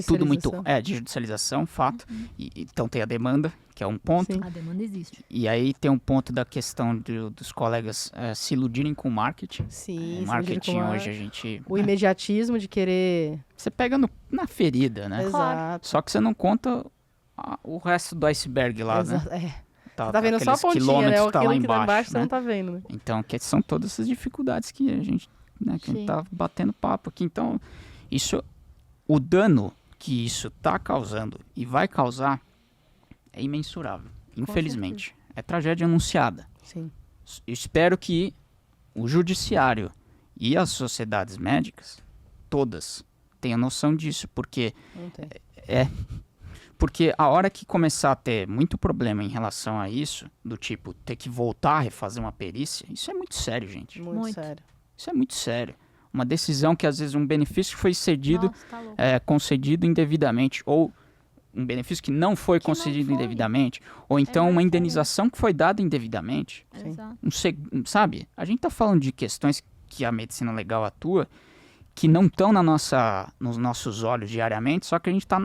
tudo muito... de judicialização, fato. Então tem a demanda, que é um ponto. Sim. A demanda existe. E aí tem um ponto da questão dos colegas se iludirem com o marketing. Sim, o marketing hoje a gente... O imediatismo de querer... Você pega na ferida, né? Exato. Só que você não conta o resto do iceberg lá, né? Tá vendo só a pontinha, né? Que tá lá embaixo, né? Você não tá vendo, né? Então, que são todas essas dificuldades que a gente, né, que a gente tá batendo papo aqui. Então, o dano que isso tá causando e vai causar é imensurável, infelizmente. É tragédia anunciada. Sim. Eu espero que o judiciário e as sociedades médicas, todas, tenham noção disso, porque não tem. Porque a hora que começar a ter muito problema em relação a isso, do tipo, ter que voltar a refazer uma perícia, isso é muito sério, gente. Muito sério. Isso é muito sério. Uma decisão que, às vezes, um benefício foi cedido, Nossa, concedido indevidamente, ou um benefício que não foi concedido indevidamente, ou então uma indenização que foi dada indevidamente. Sabe? A gente está falando de questões que a medicina legal atua, que não estão nos nossos olhos diariamente, só que a gente está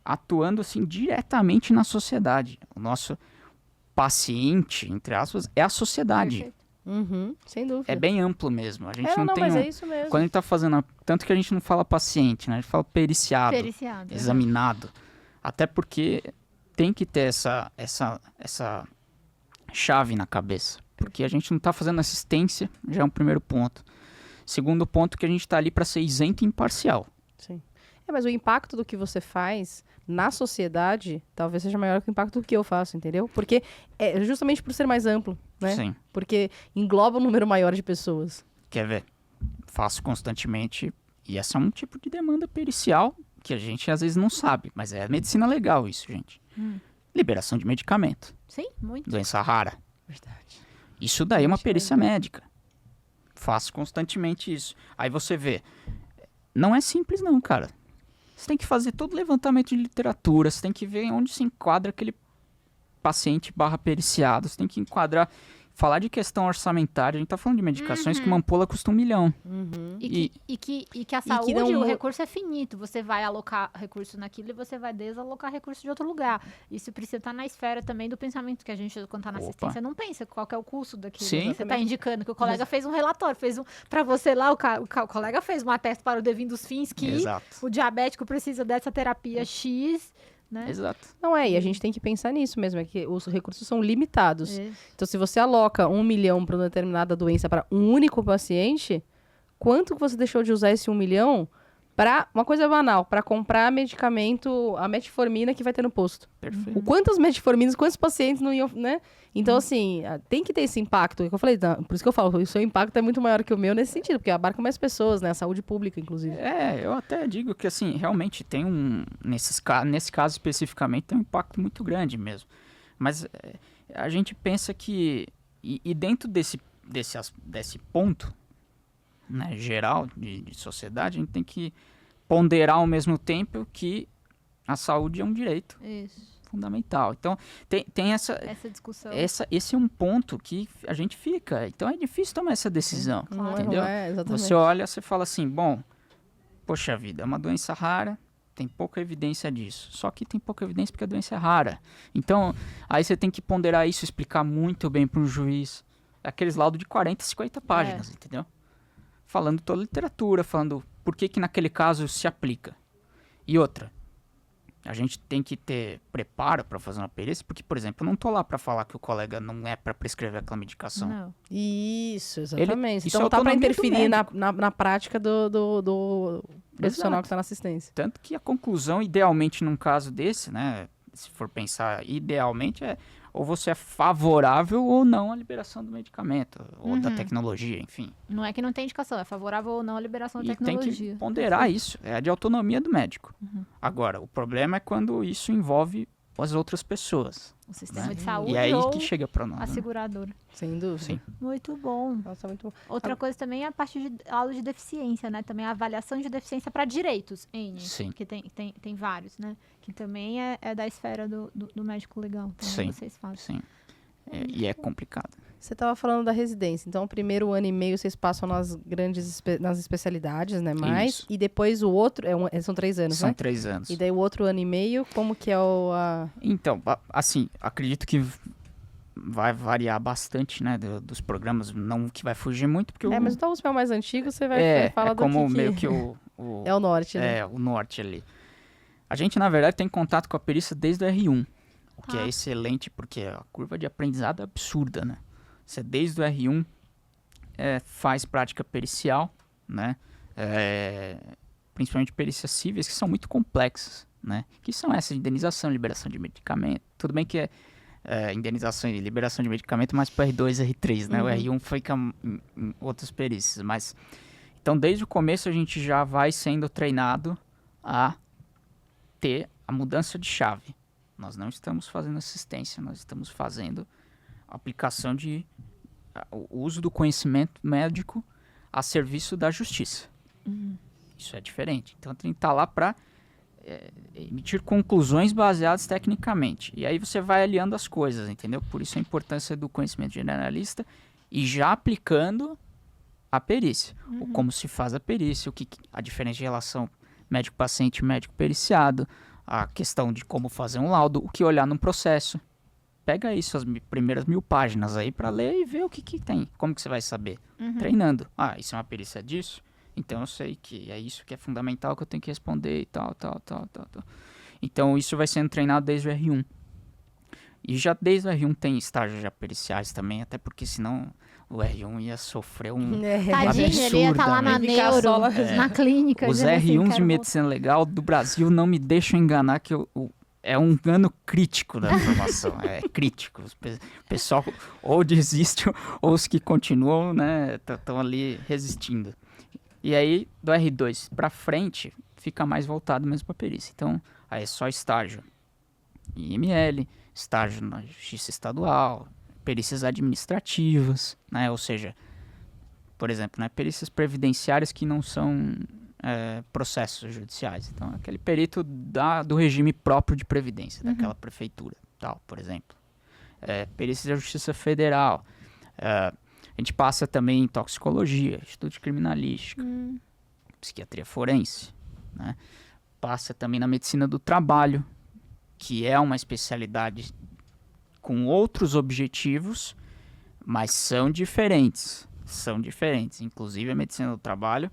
atuando assim diretamente na sociedade. O nosso paciente, entre aspas, é a sociedade. Sem dúvida. É bem amplo mesmo. A gente não tem. Mas é isso mesmo. Quando a gente tá fazendo. Tanto que a gente não fala paciente, né? A gente fala periciado. Examinado. Até porque tem que ter essa chave na cabeça. Porque a gente não tá fazendo assistência, já é um primeiro ponto. Segundo ponto, que a gente tá ali para ser isento e imparcial. Sim. Mas o impacto do que você faz na sociedade talvez seja maior que o impacto do que eu faço, entendeu? Porque é justamente por ser mais amplo, né? Sim. Porque engloba um número maior de pessoas. Quer ver? Faço constantemente, e essa é um tipo de demanda pericial que a gente às vezes não sabe, mas é medicina legal isso, gente. Liberação de medicamento. Sim, muito. Doença rara. Verdade. Isso daí é uma perícia médica. Faço constantemente isso. Aí você vê, não é simples não, cara. Você tem que fazer todo o levantamento de literatura, você tem que ver onde se enquadra aquele paciente / periciado, você tem que enquadrar, falar de questão orçamentária, a gente tá falando de medicações que uma ampola custa R$1 milhão. E que a saúde, o recurso é finito, você vai alocar recurso naquilo e você vai desalocar recurso de outro lugar. Isso precisa estar na esfera também do pensamento que a gente, quando tá na assistência, não pensa qual que é o custo daquilo. Sim. Você tá indicando que o colega fez um relatório, pra você lá, o colega fez uma teste para o devim dos fins que o diabético precisa dessa terapia X, né? Exato. Não é, e a gente tem que pensar nisso mesmo, é que os recursos são limitados. Isso. Então, se você aloca 1 milhão para uma determinada doença para um único paciente, quanto que você deixou de usar esse 1 milhão para uma coisa banal, para comprar medicamento, a metformina que vai ter no posto? Perfeito. O quantas metforminas, quantos pacientes não iam, né? Então, assim, tem que ter esse impacto. É o que eu falei, por isso que eu falo, o seu impacto é muito maior que o meu nesse sentido, porque abarca mais pessoas, né? A saúde pública, inclusive. Eu até digo que, assim, realmente tem nesse caso especificamente, tem um impacto muito grande mesmo. Mas a gente pensa que, e dentro desse ponto, né, geral de sociedade, a gente tem que ponderar ao mesmo tempo que a saúde é um direito Isso. fundamental. Então, tem essa discussão. esse é um ponto que a gente fica. Então, é difícil tomar essa decisão, Claro. entendeu? Não é, exatamente. Você olha, você fala assim, bom, poxa vida, é uma doença rara, tem pouca evidência disso. Só que tem pouca evidência porque a doença é rara. Então, aí você tem que ponderar isso, explicar muito bem para um juiz. Aqueles laudos de 40, 50 páginas, entendeu? Falando toda a literatura, falando por que naquele caso se aplica. E outra, a gente tem que ter preparo para fazer uma perícia, porque, por exemplo, eu não tô lá para falar que o colega não é para prescrever aquela medicação. Não. Isso, exatamente. Isso Então, é tá para autonomia do interferir médico. na prática do profissional Exato. que está na assistência. Tanto que a conclusão, idealmente, num caso desse, né, se for pensar idealmente, ou você é favorável ou não à liberação do medicamento, ou da tecnologia, enfim. Não é que não tem indicação, é favorável ou não a liberação da E tem tecnologia. que ponderar isso, é a de autonomia do médico. Agora, o problema é quando isso envolve as outras pessoas. O sistema né? de saúde E é aí ou que chega para nós. a né? seguradora. Sem dúvida. Sim. Muito bom. Nossa, muito bom. Outra coisa também é a parte de aula de deficiência, né? Também a avaliação de deficiência para direitos, Sim. que tem vários, né? Que também é da esfera do médico legal. Também Sim. vocês fazem. Sim. E é complicado. Você estava falando da residência. Então, o primeiro ano e meio vocês passam nas nas especialidades, né? Mais. Isso. E depois o outro... são 3 anos, São né? 3 anos. E daí o outro ano e meio, como que é Então, assim, acredito que vai variar bastante, né, dos programas, não que vai fugir muito, porque mas então o USP é o mais antigo, você vai falar do como que... meio que É o norte, né? o norte ali. A gente, na verdade, tem contato com a perícia desde o R1, o que é excelente, porque a curva de aprendizado é absurda, né? Você desde o R1 faz prática pericial, né? Principalmente perícias cíveis, que são muito complexas, né? Que são essa indenização, liberação de medicamento. Tudo bem que indenização e liberação de medicamento mais para R2 e R3, né? O R1 fica em outras perícias, mas... Então, desde o começo, a gente já vai sendo treinado a ter a mudança de chave. Nós não estamos fazendo assistência, nós estamos fazendo a aplicação o uso do conhecimento médico a serviço da justiça. Isso é diferente. Então, tem que estar lá para emitir conclusões baseadas tecnicamente. E aí você vai aliando as coisas, entendeu? Por isso a importância do conhecimento generalista e já aplicando a perícia. Ou como se faz a perícia, a diferença de relação médico-paciente e médico-periciado, a questão de como fazer um laudo, o que olhar num processo. Pega isso, as primeiras 1000 páginas aí para ler e ver o que tem. Como que você vai saber? Treinando. Isso é uma perícia disso? Então eu sei que é isso que é fundamental que eu tenho que responder e tal. Então isso vai sendo treinado desde o R1. E já desde o R1 tem estágios já periciais também, até porque senão o R1 ia sofrer Tadinho, ele ia estar lá na Ficar neuro, só lá- na clínica. Os dizendo assim, R1s de quero medicina legal do Brasil não me deixam enganar que é um ano crítico da formação. É crítico. O pessoal ou desiste ou os que continuam, né, estão ali resistindo. E aí, do R2 para frente, fica mais voltado mesmo para perícia. Então, aí é só estágio IML, estágio na Justiça Estadual, perícias administrativas, né? Ou seja, por exemplo, né, perícias previdenciárias que não são processos judiciais. Então, aquele perito do regime próprio de previdência, daquela prefeitura, tal, por exemplo. Perícias da Justiça Federal. A gente passa também em toxicologia, estudo de criminalística, psiquiatria forense, né? Passa também na medicina do trabalho, que é uma especialidade com outros objetivos, mas são diferentes. Inclusive a medicina do trabalho,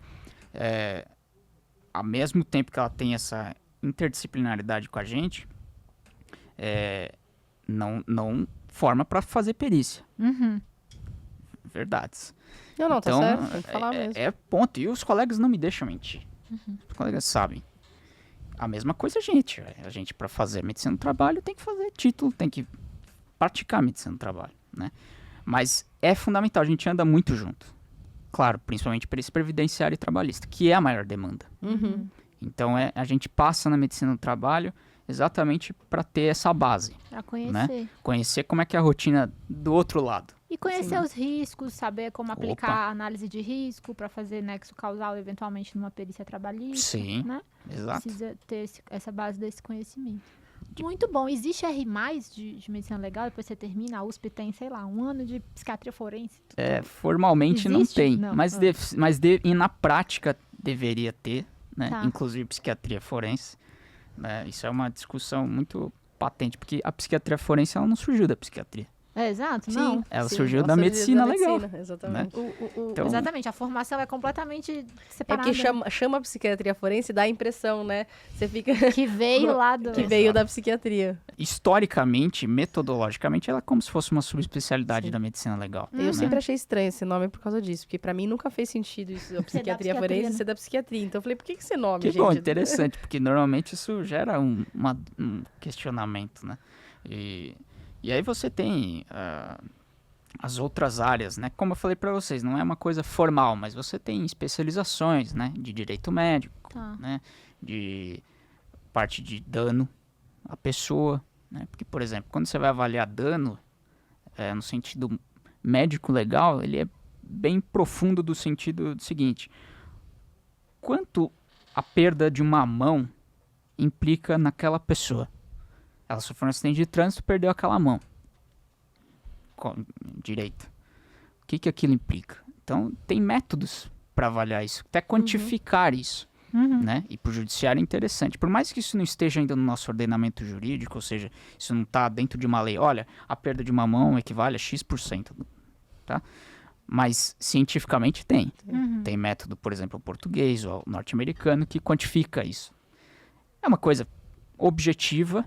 ao mesmo tempo que ela tem essa interdisciplinaridade com a gente, não forma para fazer perícia. Uhum. Verdades. Não, tá Então, certo, tem que falar mesmo. é ponto. E os colegas não me deixam mentir. Os colegas sabem. A mesma coisa a gente. A gente, para fazer medicina do trabalho, tem que fazer título, tem que praticar medicina do trabalho, né? Mas é fundamental, a gente anda muito junto. Claro, principalmente perícia previdenciária e trabalhista, que é a maior demanda. Uhum. Então, a gente passa na medicina do trabalho exatamente para ter essa base. Pra conhecer. Né? Conhecer como é que é a rotina do outro lado. E conhecer Sim. os riscos, saber como aplicar Opa. a análise de risco para fazer nexo causal, eventualmente, numa perícia trabalhista. Sim, Né? exato. Precisa ter essa base desse conhecimento. Muito bom. Existe R+, de medicina legal? Depois você termina, a USP tem, sei lá, 1 ano de psiquiatria forense. Formalmente não Existe? tem, Não. mas, e na prática deveria ter, né? Tá. Inclusive psiquiatria forense. Né? Isso é uma discussão muito patente, porque a psiquiatria forense ela não surgiu da psiquiatria. Exato, Sim. não. Ela Sim, surgiu ela da surgiu medicina legal. Exatamente. Então, Exatamente, a formação é completamente É separada. que chama a psiquiatria forense e dá a impressão, né? Você fica... Que veio lá do... que veio da psiquiatria. historicamente, metodologicamente, ela é como se fosse uma subespecialidade Sim. da medicina legal. Eu né? sempre achei estranho esse nome por causa disso, porque pra mim nunca fez sentido isso, a psiquiatria forense né? ser da psiquiatria. Então eu falei, por que esse nome, Que gente? bom, interessante, porque normalmente isso gera um questionamento, né? E aí você tem as outras áreas, né? Como eu falei para vocês, não é uma coisa formal, mas você tem especializações, né? De direito médico, Tá. né? De parte de dano à pessoa, né? Porque, por exemplo, quando você vai avaliar dano, no sentido médico legal, ele é bem profundo do sentido do seguinte: quanto a perda de uma mão implica naquela pessoa? Ela sofreu um acidente de trânsito e perdeu aquela mão direita. O que aquilo implica? Então, tem métodos para avaliar isso, até quantificar isso. Uhum. Né? E para o judiciário é interessante. Por mais que isso não esteja ainda no nosso ordenamento jurídico, ou seja, isso não está dentro de uma lei. Olha, a perda de uma mão equivale a X%. Tá? Mas cientificamente tem. Uhum. Tem método, por exemplo, o português ou o norte-americano que quantifica isso. É uma coisa objetiva,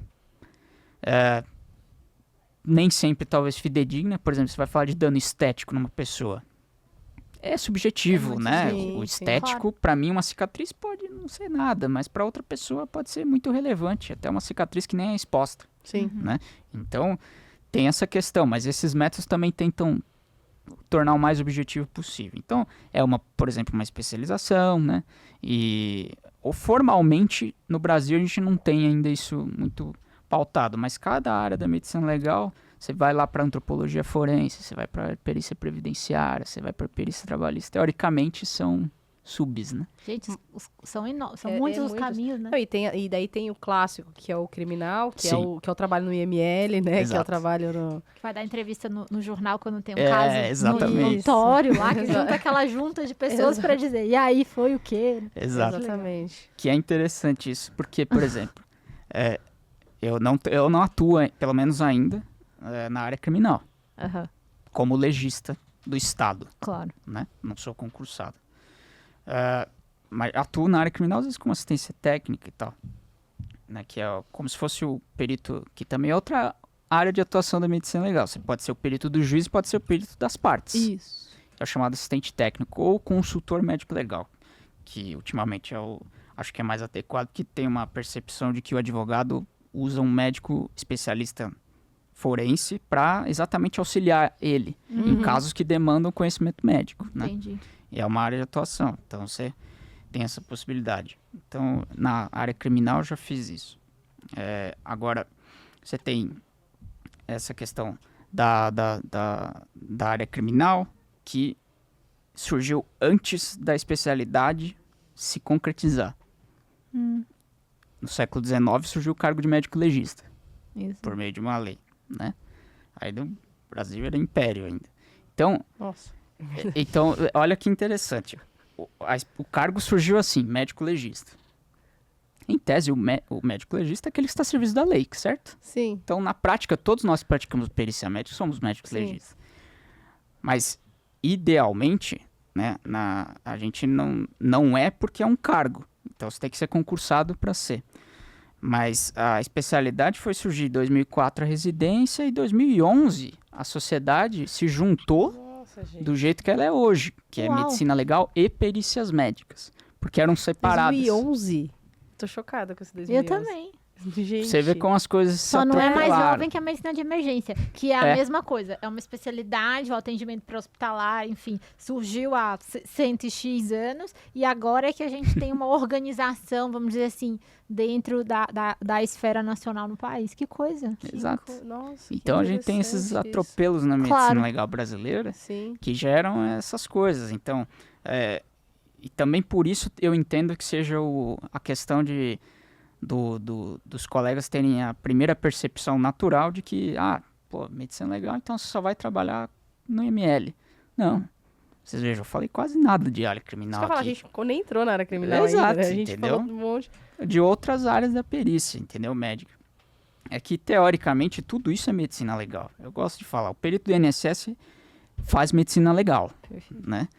nem sempre talvez fidedigna. Por exemplo, você vai falar de dano estético numa pessoa. É subjetivo, muito né? sim, O sim. estético, para mim, uma cicatriz pode não ser nada, mas para outra pessoa pode ser muito relevante. Até uma cicatriz que nem é exposta, Sim. né? Então, tem essa questão, mas esses métodos também tentam tornar o mais objetivo possível. Então, por exemplo, uma especialização, né? Ou formalmente, no Brasil, a gente não tem ainda isso muito pautado, mas cada área da medicina legal, você vai lá para antropologia forense, você vai para perícia previdenciária, você vai para perícia trabalhista. Teoricamente, são subs, né? Gente, são muitos os muitos. caminhos, né? Não, e daí tem o clássico, que é o criminal, que é Sim. o trabalho no IML, né? Que é o Exato. trabalho no... Que vai dar entrevista no jornal quando tem um caso exatamente. notório lá, que junta aquela junta de pessoas para dizer, e aí foi o quê? Exato. Exatamente. Que é interessante isso, porque, por exemplo, eu não atuo, pelo menos ainda, na área criminal, Aham. como legista do Estado, Claro. né? Não sou concursado. Mas atuo na área criminal, às vezes, com assistência técnica e tal, né? Que é como se fosse o perito, que também é outra área de atuação da medicina legal. Você pode ser o perito do juiz, pode ser o perito das partes. Isso. É o chamado assistente técnico ou consultor médico legal, que ultimamente acho que é mais adequado, que tem uma percepção de que o advogado usa um médico especialista forense para exatamente auxiliar ele em casos que demandam conhecimento médico, né? Entendi. E é uma área de atuação, então você tem essa possibilidade. Então, na área criminal eu já fiz isso. Agora, você tem essa questão da área criminal, que surgiu antes da especialidade se concretizar. No século XIX surgiu o cargo de médico legista, Isso. por meio de uma lei, né? Aí no Brasil era império ainda. Então, Nossa. olha que interessante. O cargo surgiu assim, médico legista. Em tese, o médico legista é aquele que está a serviço da lei, certo? Sim. Então, na prática, todos nós que praticamos perícia médica somos médicos Sim. legistas. Mas, idealmente, né, a gente não é porque é um cargo. Então, você tem que ser concursado para ser. Mas a especialidade foi surgir em 2004 a residência e em 2011 a sociedade se juntou Nossa, gente. do jeito que ela é hoje, que é Uau. medicina legal e perícias médicas, porque eram separadas. 2011? Tô chocada com esse 2011. Eu também. Gente. Você vê como as coisas se Só não é mais atropelaram. jovem que a medicina de emergência, que é a É. mesma coisa. É uma especialidade, o atendimento pré-hospitalar, enfim, surgiu há 100x anos e agora é que a gente tem uma organização, vamos dizer assim, dentro da esfera nacional no país. Que coisa. Exato. Nossa, que Então a gente tem esses interessante isso. atropelos na medicina Claro. legal brasileira Sim. que geram essas coisas. Então, e também por isso eu entendo que seja a questão dos colegas terem a primeira percepção natural de que, medicina legal, então você só vai trabalhar no ML. Não. Vocês vejam, eu falei quase nada de área Isso criminal que eu falo, a aqui. gente nem entrou na área criminal Exato, ainda, né? A gente entendeu? falou de um monte. De outras áreas da perícia, entendeu? Médica. É que, teoricamente, tudo isso é medicina legal. Eu gosto de falar, o perito do INSS faz medicina legal, né?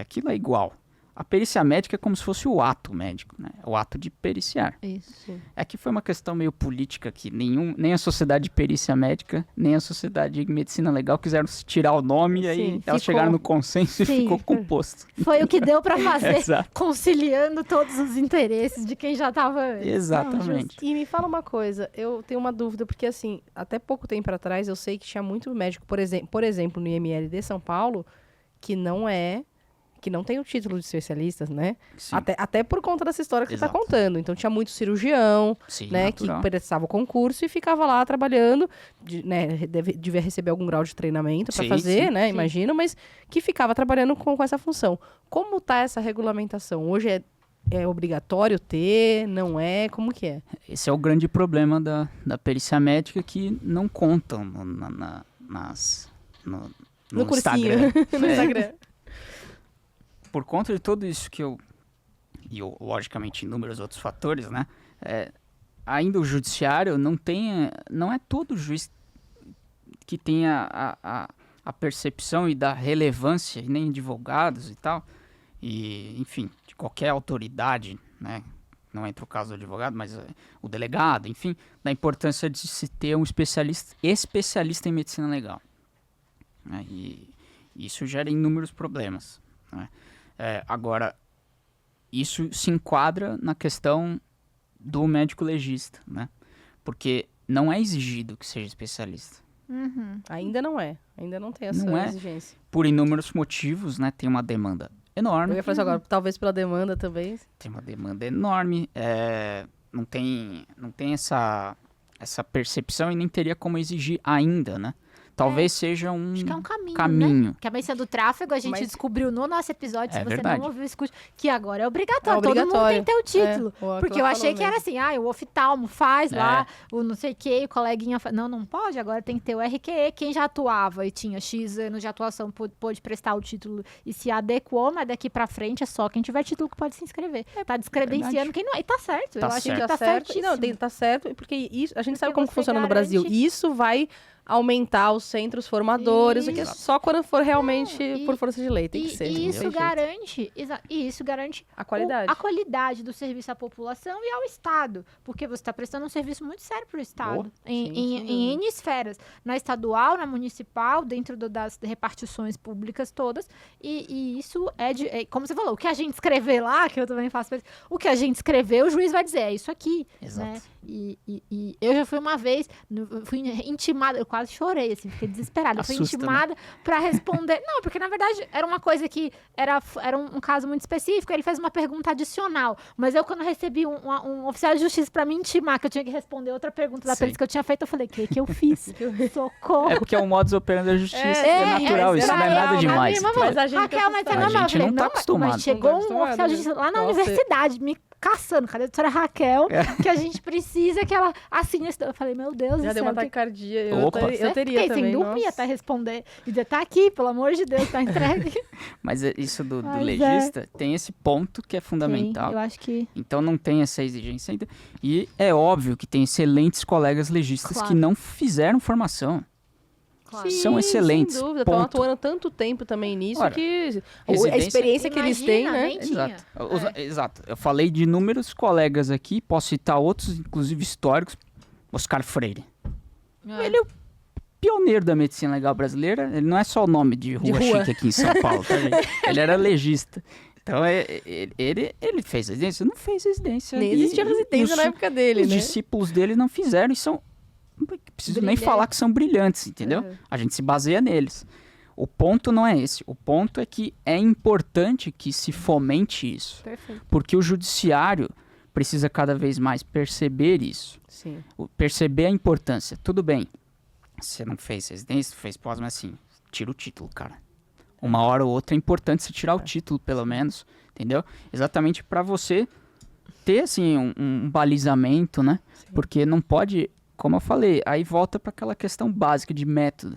Aquilo é igual. A perícia médica é como se fosse o ato médico, né? O ato de periciar. Isso. É que foi uma questão meio política que nem a Sociedade de Perícia Médica, nem a Sociedade de Medicina Legal quiseram tirar o nome e aí Sim, elas ficou. chegaram no consenso e Sim. ficou composto. Foi o que deu pra fazer, Exato. conciliando todos os interesses de quem já tava antes. Exatamente. E me fala uma coisa, eu tenho uma dúvida, porque assim, até pouco tempo atrás eu sei que tinha muito médico, por exemplo, no IML de São Paulo, que não tem o título de especialista, né? Sim, Até por conta dessa história que você está Exato. contando. Então tinha muito cirurgião, sim, né, natural. que prestava o concurso e ficava lá trabalhando, né, devia receber algum grau de treinamento para Sim, fazer, sim, né, sim. imagino, mas que ficava trabalhando com essa função. Como tá essa regulamentação? Hoje é obrigatório ter, não é? Como que é? Esse é o grande problema da perícia médica que não contam no cursinho, Instagram. no Instagram. Por conta de tudo isso logicamente, inúmeros outros fatores, né? Ainda o judiciário não é todo juiz que tem a percepção e da relevância, e nem advogados e tal, e, enfim, de qualquer autoridade, né? Não entra o caso do advogado, mas o delegado, enfim, da importância de se ter um especialista em medicina legal. Né? E isso gera inúmeros problemas, né? Agora, isso se enquadra na questão do médico legista, né? Porque não é exigido que seja especialista. Uhum. Ainda não tem essa Não é. exigência. Por inúmeros motivos, né? Tem uma demanda Eu enorme. ia falar isso agora, talvez pela demanda também. Tem uma demanda enorme. Não tem essa percepção e nem teria como exigir ainda, né? Talvez seja um Acho que é um caminho, né? caminho. Que a medicina do tráfego a gente Mas- descobriu no nosso episódio, se É você verdade. não ouviu, escute, que agora é obrigatório. É Todo mundo obrigatório. tem que ter o título. É, Porque eu achei que era assim, o oftalmo faz É. lá, o não sei o que, o coleguinha faz. Não pode, agora tem que ter o RQE. Quem já atuava e tinha X anos de atuação pôde prestar o título e se adequou, mas daqui pra frente é só quem tiver título que pode se inscrever. Tá descredenciando verdade. quem não é. E tá certo, Tá eu acho certo. que tá certíssimo. Não, tá certo, porque isso, a gente Porque sabe como você funciona no garante- Brasil. Isso vai aumentar os centros formadores, porque Isso. só quando for realmente Não, por força de lei, tem que ser. E não isso tem jeito. garante A qualidade. a qualidade do serviço à população e ao Estado. Porque você está prestando um serviço muito sério para o Estado. sim, Em N esferas. Na estadual, na municipal, dentro das repartições públicas todas. E isso como você falou, o que a gente escrever lá, que eu também faço, o que a gente escrever, o juiz vai dizer, é isso aqui. Exato. Né? E eu já fui uma vez, fui intimada, eu quase chorei, assim, fiquei desesperada. Eu fui Assusta, né? intimada para responder. Não, porque na verdade era uma coisa que era um caso muito específico, ele fez uma pergunta adicional. Mas eu, quando recebi um oficial de justiça para me intimar, que eu tinha que responder outra pergunta da Sim. perícia que eu tinha feito, eu falei, o que eu fiz? Socorro. É porque é o modus operandi da justiça, É, é natural, isso não é nada natural, demais. né? Mas a gente Raquel, mas é A normal. gente Eu falei, não tá acostumado. Mas chegou Não tá um oficial de acostumado, justiça lá na Nossa. universidade, me caçando. Cadê a doutora Raquel? Que a gente precisa que ela assine esse... Eu falei, meu Deus Já do deu céu. uma taquicardia. Opa. Eu teria Fiquei também. sem dormir nossa. até responder. E dizer, tá aqui, pelo amor de Deus, tá entregue. Mas isso do Mas legista tem esse ponto que é fundamental. Sim, eu acho que... Então não tem essa exigência ainda. E é óbvio que tem excelentes colegas legistas Claro. que não fizeram formação. Claro. São excelentes, Sem dúvida. Estão ponto. atuando tanto tempo também nisso Ora, que a residência- experiência que eles têm, Imagina, né? nem tinha. Exato. Exato. Eu falei de inúmeros colegas aqui, posso citar outros, inclusive históricos. Oscar Freire. Ele é o pioneiro da medicina legal brasileira. Ele não é só o nome de rua rua. chique aqui em São Paulo, tá, gente? Ele era legista. Então, ele fez residência? Não fez residência. Nem E- existia e residência os- na época dele, Os né? discípulos dele não fizeram e são... Não preciso nem Brilhantes. falar que são brilhantes, entendeu? Uhum. A gente se baseia neles. O ponto não é esse. O ponto é que é importante que se fomente isso. Perfeito. Porque o judiciário precisa cada vez mais perceber isso. Sim. Perceber a importância. Tudo bem, você não fez residência, fez pós, mas assim, tira o título, cara. Uma hora ou outra é importante você tirar o título, pelo menos, entendeu? Exatamente para você ter, assim, um balizamento, né? Sim. Porque não pode, como eu falei, aí volta para aquela questão básica de método.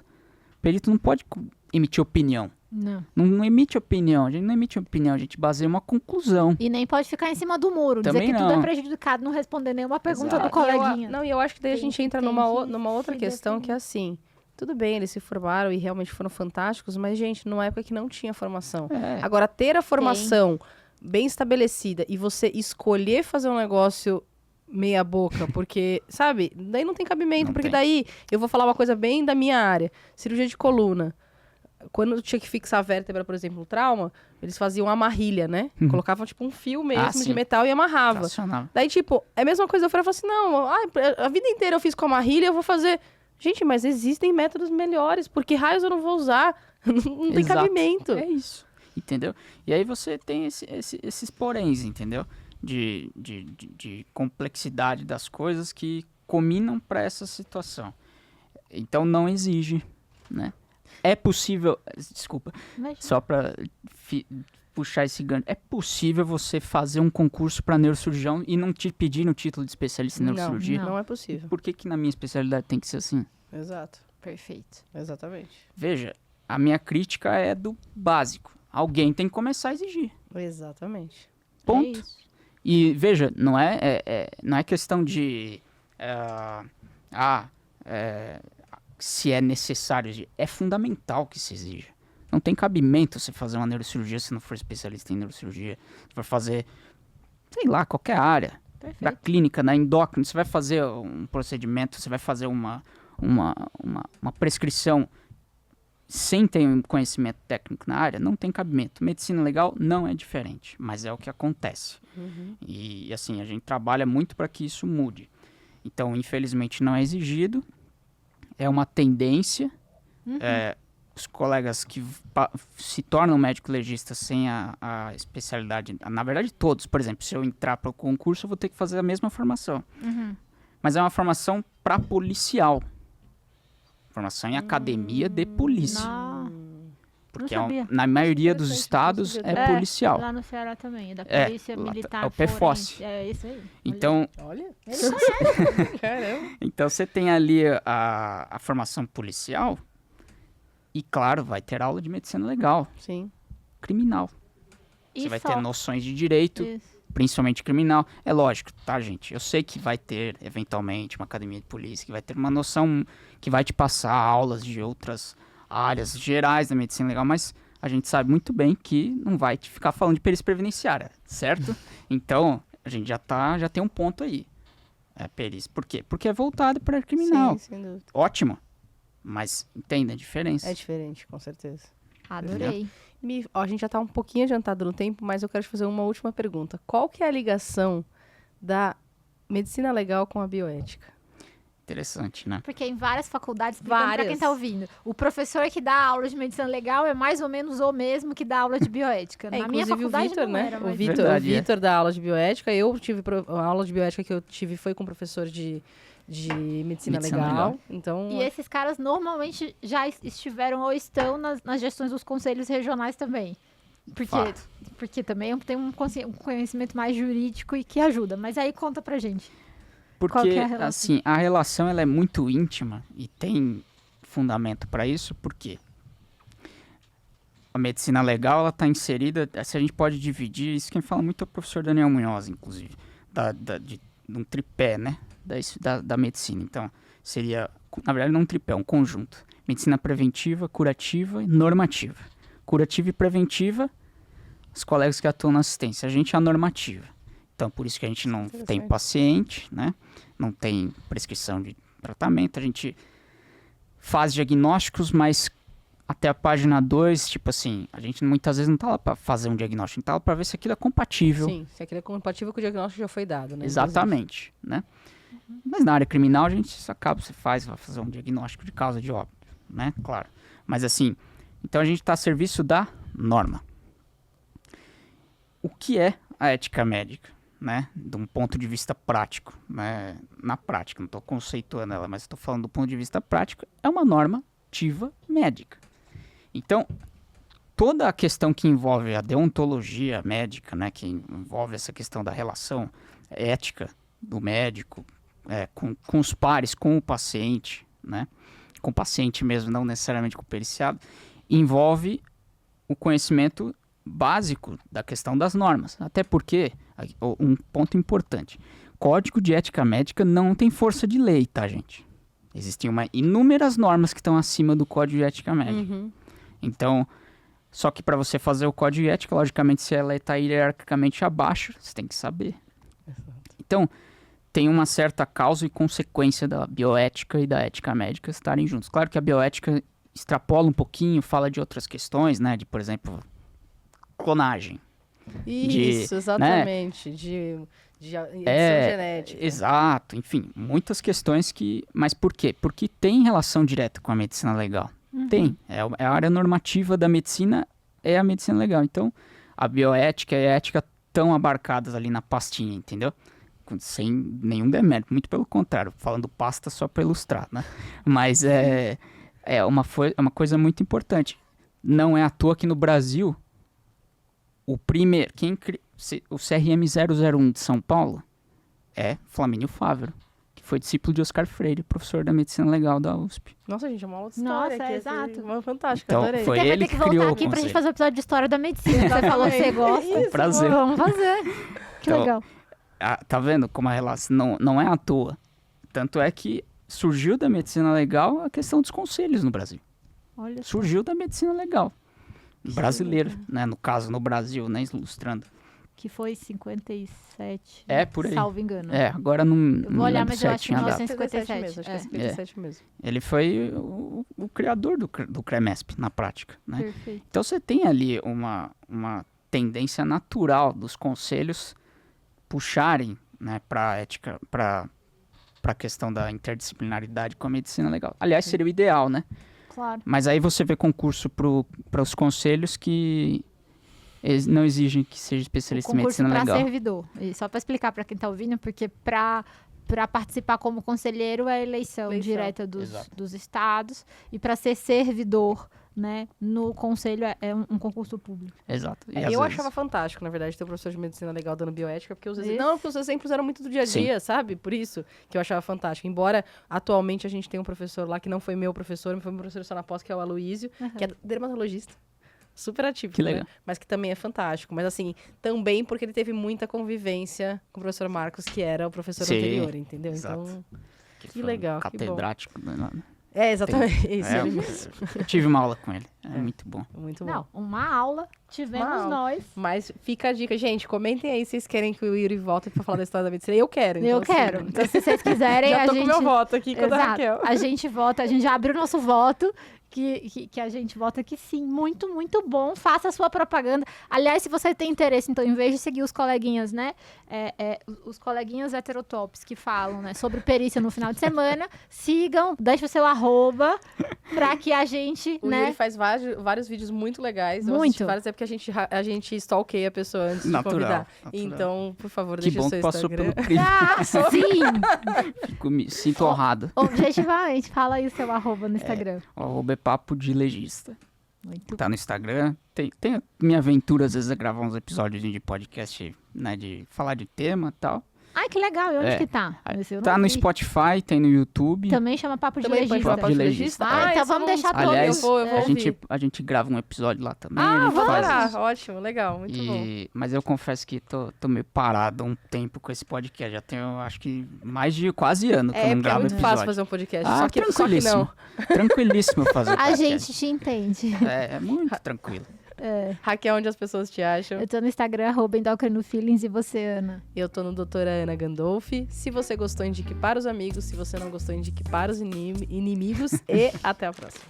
O perito não pode emitir opinião. Não. Não emite opinião, a gente não emite opinião, a gente baseia uma conclusão. E nem pode ficar em cima do muro, Também dizer que tudo não. é prejudicado, não responder nenhuma pergunta Exato. do coleguinha. E eu acho que daí a Tem gente que- entra tem numa, que numa outra se questão defender. que é assim. Tudo bem, eles se formaram e realmente foram fantásticos, mas, gente, numa época que não tinha formação. É. Agora, ter a formação bem estabelecida e você escolher fazer um negócio meia boca, porque, sabe, daí não tem cabimento, Não porque tem. daí eu vou falar uma coisa bem da minha área, cirurgia de coluna. Quando tinha que fixar a vértebra, por exemplo, no trauma, eles faziam amarrilha, né? Colocavam, tipo, um fio mesmo de sim. metal e amarrava. Sensacional. Daí, tipo, é a mesma coisa. Eu falei assim, não, a vida inteira eu fiz com amarrilha, eu vou fazer... Gente, mas existem métodos melhores, porque raios eu não vou usar? Não tem Exato. cabimento. É isso, entendeu? E aí você tem esses poréns, entendeu? De complexidade das coisas que combinam para essa situação. Então não exige, né? É possível, desculpa, Mas- só para puxar esse gancho, é possível você fazer um concurso para neurocirurgião e não te pedir no título de especialista em neurocirurgia? Não é possível. Por que na minha especialidade tem que ser assim? Exato. Perfeito. Exatamente. Veja, a minha crítica é do básico. Alguém tem que começar a exigir. Exatamente. Ponto. É isso. E veja, não é questão de se é necessário exigir. É fundamental que se exija. Não tem cabimento você fazer uma neurocirurgia se não for especialista em neurocirurgia. Se for fazer, sei lá, qualquer área. Da Perfeito. clínica, na endócrina, você vai fazer um procedimento, você vai fazer uma prescrição sem ter um conhecimento técnico na área, não tem cabimento. Medicina legal não é diferente, mas é o que acontece. E assim, a gente trabalha muito para que isso mude. Então, infelizmente, não é exigido, é uma tendência. Os colegas que se tornam médico legista sem a especialidade, na verdade todos, por exemplo, se eu entrar para o concurso eu vou ter que fazer a mesma formação. Mas é uma formação para policial. Formação em academia de polícia. Não, Porque não sabia. na maioria dos Interessante, estados não é sabia. policial. Lá no Ceará também, da É, polícia lá militar. é o PFOS. forense. É isso aí. Então, Olha. Ele Caramba. então você tem ali a formação policial e, claro, vai ter aula de medicina legal, Sim. criminal. E Você vai só. ter noções de direito, Isso. principalmente criminal. É lógico, tá, gente? Eu sei que vai ter, eventualmente, uma academia de polícia, que vai ter uma noção que vai te passar aulas de outras áreas gerais da medicina legal, mas a gente sabe muito bem que não vai te ficar falando de perícia previdenciária, certo? Então, a gente já tem um ponto aí. É perícia. Por quê? Porque é voltado para criminal. Sim, sem dúvida. Ótimo. Mas entenda a diferença. É diferente, com certeza. Adorei. Ó, a gente já tá um pouquinho adiantado no tempo, mas eu quero te fazer uma última pergunta. Qual que é a ligação da medicina legal com a bioética? Interessante, né? Porque em várias faculdades, explicando pra quem Várias. tá ouvindo, o professor que dá aula de medicina legal é mais ou menos o mesmo que dá aula de bioética. Na minha inclusive o faculdade Vitor, não né? era, O mas... Vitor, Verdade, é. dá aula de bioética. Eu tive a aula de bioética que eu tive foi com professor de medicina Medicina legal. legal. Então, E esses caras normalmente já estiveram ou estão nas gestões dos conselhos regionais também. Fato. Porque também tem um conhecimento mais jurídico e que ajuda. Mas aí conta pra gente. Qual Porque, que é a relação? assim, a relação ela é muito íntima e tem fundamento para isso, porque a medicina legal ela está inserida, se a gente pode dividir, isso quem fala muito é o professor Daniel Munhoz, inclusive, de um tripé, né, da medicina. Então, seria, na verdade, não um tripé, um conjunto. medicina preventiva, curativa e normativa. Curativa e preventiva, os colegas que atuam na assistência. A gente é a normativa. Então, por isso que a gente não tem paciente, né? Não tem prescrição de tratamento. A gente faz diagnósticos, mas até a página 2, tipo assim, a gente muitas vezes não tá lá para fazer um diagnóstico, a gente tá lá para ver se aquilo é compatível. Sim, se aquilo é compatível com o diagnóstico já foi dado, né? Exatamente, né? Mas na área criminal a gente acaba, vai fazer um diagnóstico de causa de óbito, né? Claro. Mas assim, então a gente está a serviço da norma. O que é a ética médica, né? De um ponto de vista prático, né? Na prática, não estou conceituando ela, mas estou falando do ponto de vista prático, é uma normativa médica. Então, toda a questão que envolve a deontologia médica, né? Que envolve essa questão da relação ética do médico com os pares, com o paciente, né? Com o paciente mesmo, não necessariamente com o periciado, envolve o conhecimento básico da questão das normas. Até porque, um ponto importante, Código de Ética Médica não tem força de lei, tá, gente? Existem inúmeras normas que estão acima do Código de Ética Médica. Uhum. Então, só que para você fazer o Código de Ética, logicamente, se ela está hierarquicamente abaixo, você tem que saber. Exato. Então, tem uma certa causa e consequência da bioética e da ética médica estarem juntos. Claro que a bioética extrapola um pouquinho, fala de outras questões, né? De, por exemplo, clonagem. Isso, exatamente. Né? De edição genética. Exato, enfim, muitas questões que... Mas por quê? Porque tem relação direta com a medicina legal. Tem. É a área normativa da medicina, é a medicina legal. Então, a bioética e a ética estão abarcadas ali na pastinha, entendeu? Sem nenhum demérito, muito pelo contrário, falando pasta só para ilustrar, né? Mas é uma coisa muito importante. Não é à toa que no Brasil, o CRM 001 de São Paulo é Flamínio Fávero, que foi discípulo de Oscar Freire, professor da medicina legal da USP. Nossa, gente, é uma aula de história. Nossa, aqui, exato. Uma fantástica, Então, adorei. foi Você vai ele ter que que criou voltar o aqui pra gente conceito. fazer o episódio de história da medicina. Você falou que você gosta. Prazer. Vamos fazer. Que Então, legal. Tá vendo como a relação não é à toa? Tanto é que surgiu da medicina legal a questão dos conselhos no Brasil. Olha só. Surgiu da medicina legal brasileira, né? No caso, no Brasil, né? Ilustrando. Que foi 57. É, por aí. Salvo engano. Agora não Eu vou olhar, lembro mas eu acho que certinho a data. 1957 mesmo, acho que é 57 mesmo. Ele foi o criador do CREMESP, na prática, né? Perfeito. Então você tem ali uma tendência natural dos conselhos puxarem, né, para a ética, para a questão da interdisciplinaridade com a medicina legal. Aliás, seria o ideal, né? Claro. Mas aí você vê concurso para os conselhos que não exigem que seja especialista em Concurso medicina para legal. servidor. E só para explicar para quem está ouvindo, porque para participar como conselheiro é eleição direta dos estados, e para ser servidor, né, no conselho é um concurso público. Exato. E às Eu vezes- achava fantástico, na verdade, ter um professor de medicina legal dando bioética, porque Isso. porque os exemplos eram muito do dia a dia, sabe? Por isso que eu achava fantástico. Embora, atualmente, a gente tenha um professor lá que não foi meu professor, foi meu professor só na pós, que é o Aloísio, que é dermatologista. Super ativo, Que legal. né? Mas que também é fantástico. Mas, assim, também porque ele teve muita convivência com o professor Marcos, que era o professor Sim, anterior, entendeu? exato. Então, que foi legal, que bom. catedrático. Né? exatamente. Isso, ele mesmo. Eu tive uma aula com ele. É muito bom. Muito bom. Não, uma aula tivemos Uma aula. nós. Mas fica a dica, gente, comentem aí se vocês querem que o Yuri volte pra falar da história da medicina. Eu quero. Eu assim, quero. Então, se vocês quiserem, já a tô gente... com meu voto aqui com a da Exato. Raquel. A gente vota, a gente já abriu o nosso voto, que a gente vota que sim. Muito, muito bom. Faça a sua propaganda. Aliás, se você tem interesse, então, em vez de seguir os coleguinhas, né? Os coleguinhas heterotops que falam, né, sobre perícia no final de semana, sigam, deixe o seu @, pra que a gente, O né? Yuri faz vários vídeos muito legais. Eu Muito. assisti vários, é porque a gente stalkeia a pessoa antes de Natural, convidar. natural. Então, por favor, Que deixe o bom seu que passou Instagram. pelo crime. Ah, sim! Me sinto honrado. Objetivamente, fala aí o seu @ no Instagram. O @ é papo de legista. Muito Tá no Instagram. Tem a minha aventura, às vezes, é gravar uns episódios de podcast, né? De falar de tema e tal. Ai, que legal. E onde É. que tá? Esse eu Tá não no vi. Spotify, tem no YouTube. Também chama Papo de Também pode Legista. falar Papo de de legista. legista? Ah, então esse eu vamos não- deixar todos. Aliás, eu vou ouvir. a gente grava um episódio lá também. Ah, a gente vamos faz lá. isso. Ótimo, legal, muito bom. Mas eu confesso que tô meio parado há um tempo com esse podcast. Já tenho, acho que, mais de quase ano que eu É, não porque é gravo muito episódio. fácil fazer um podcast. Ah, só que tranquilíssimo. não. tranquilíssimo fazer A podcast. gente te entende. É muito tranquilo. Raquel, onde as pessoas te acham? Eu tô no Instagram, @endocrinofeelings, e você, Ana? Eu tô no doutora Ana Gandolfi. Se você gostou, indique para os amigos. Se você não gostou, indique para os inimigos. E até a próxima.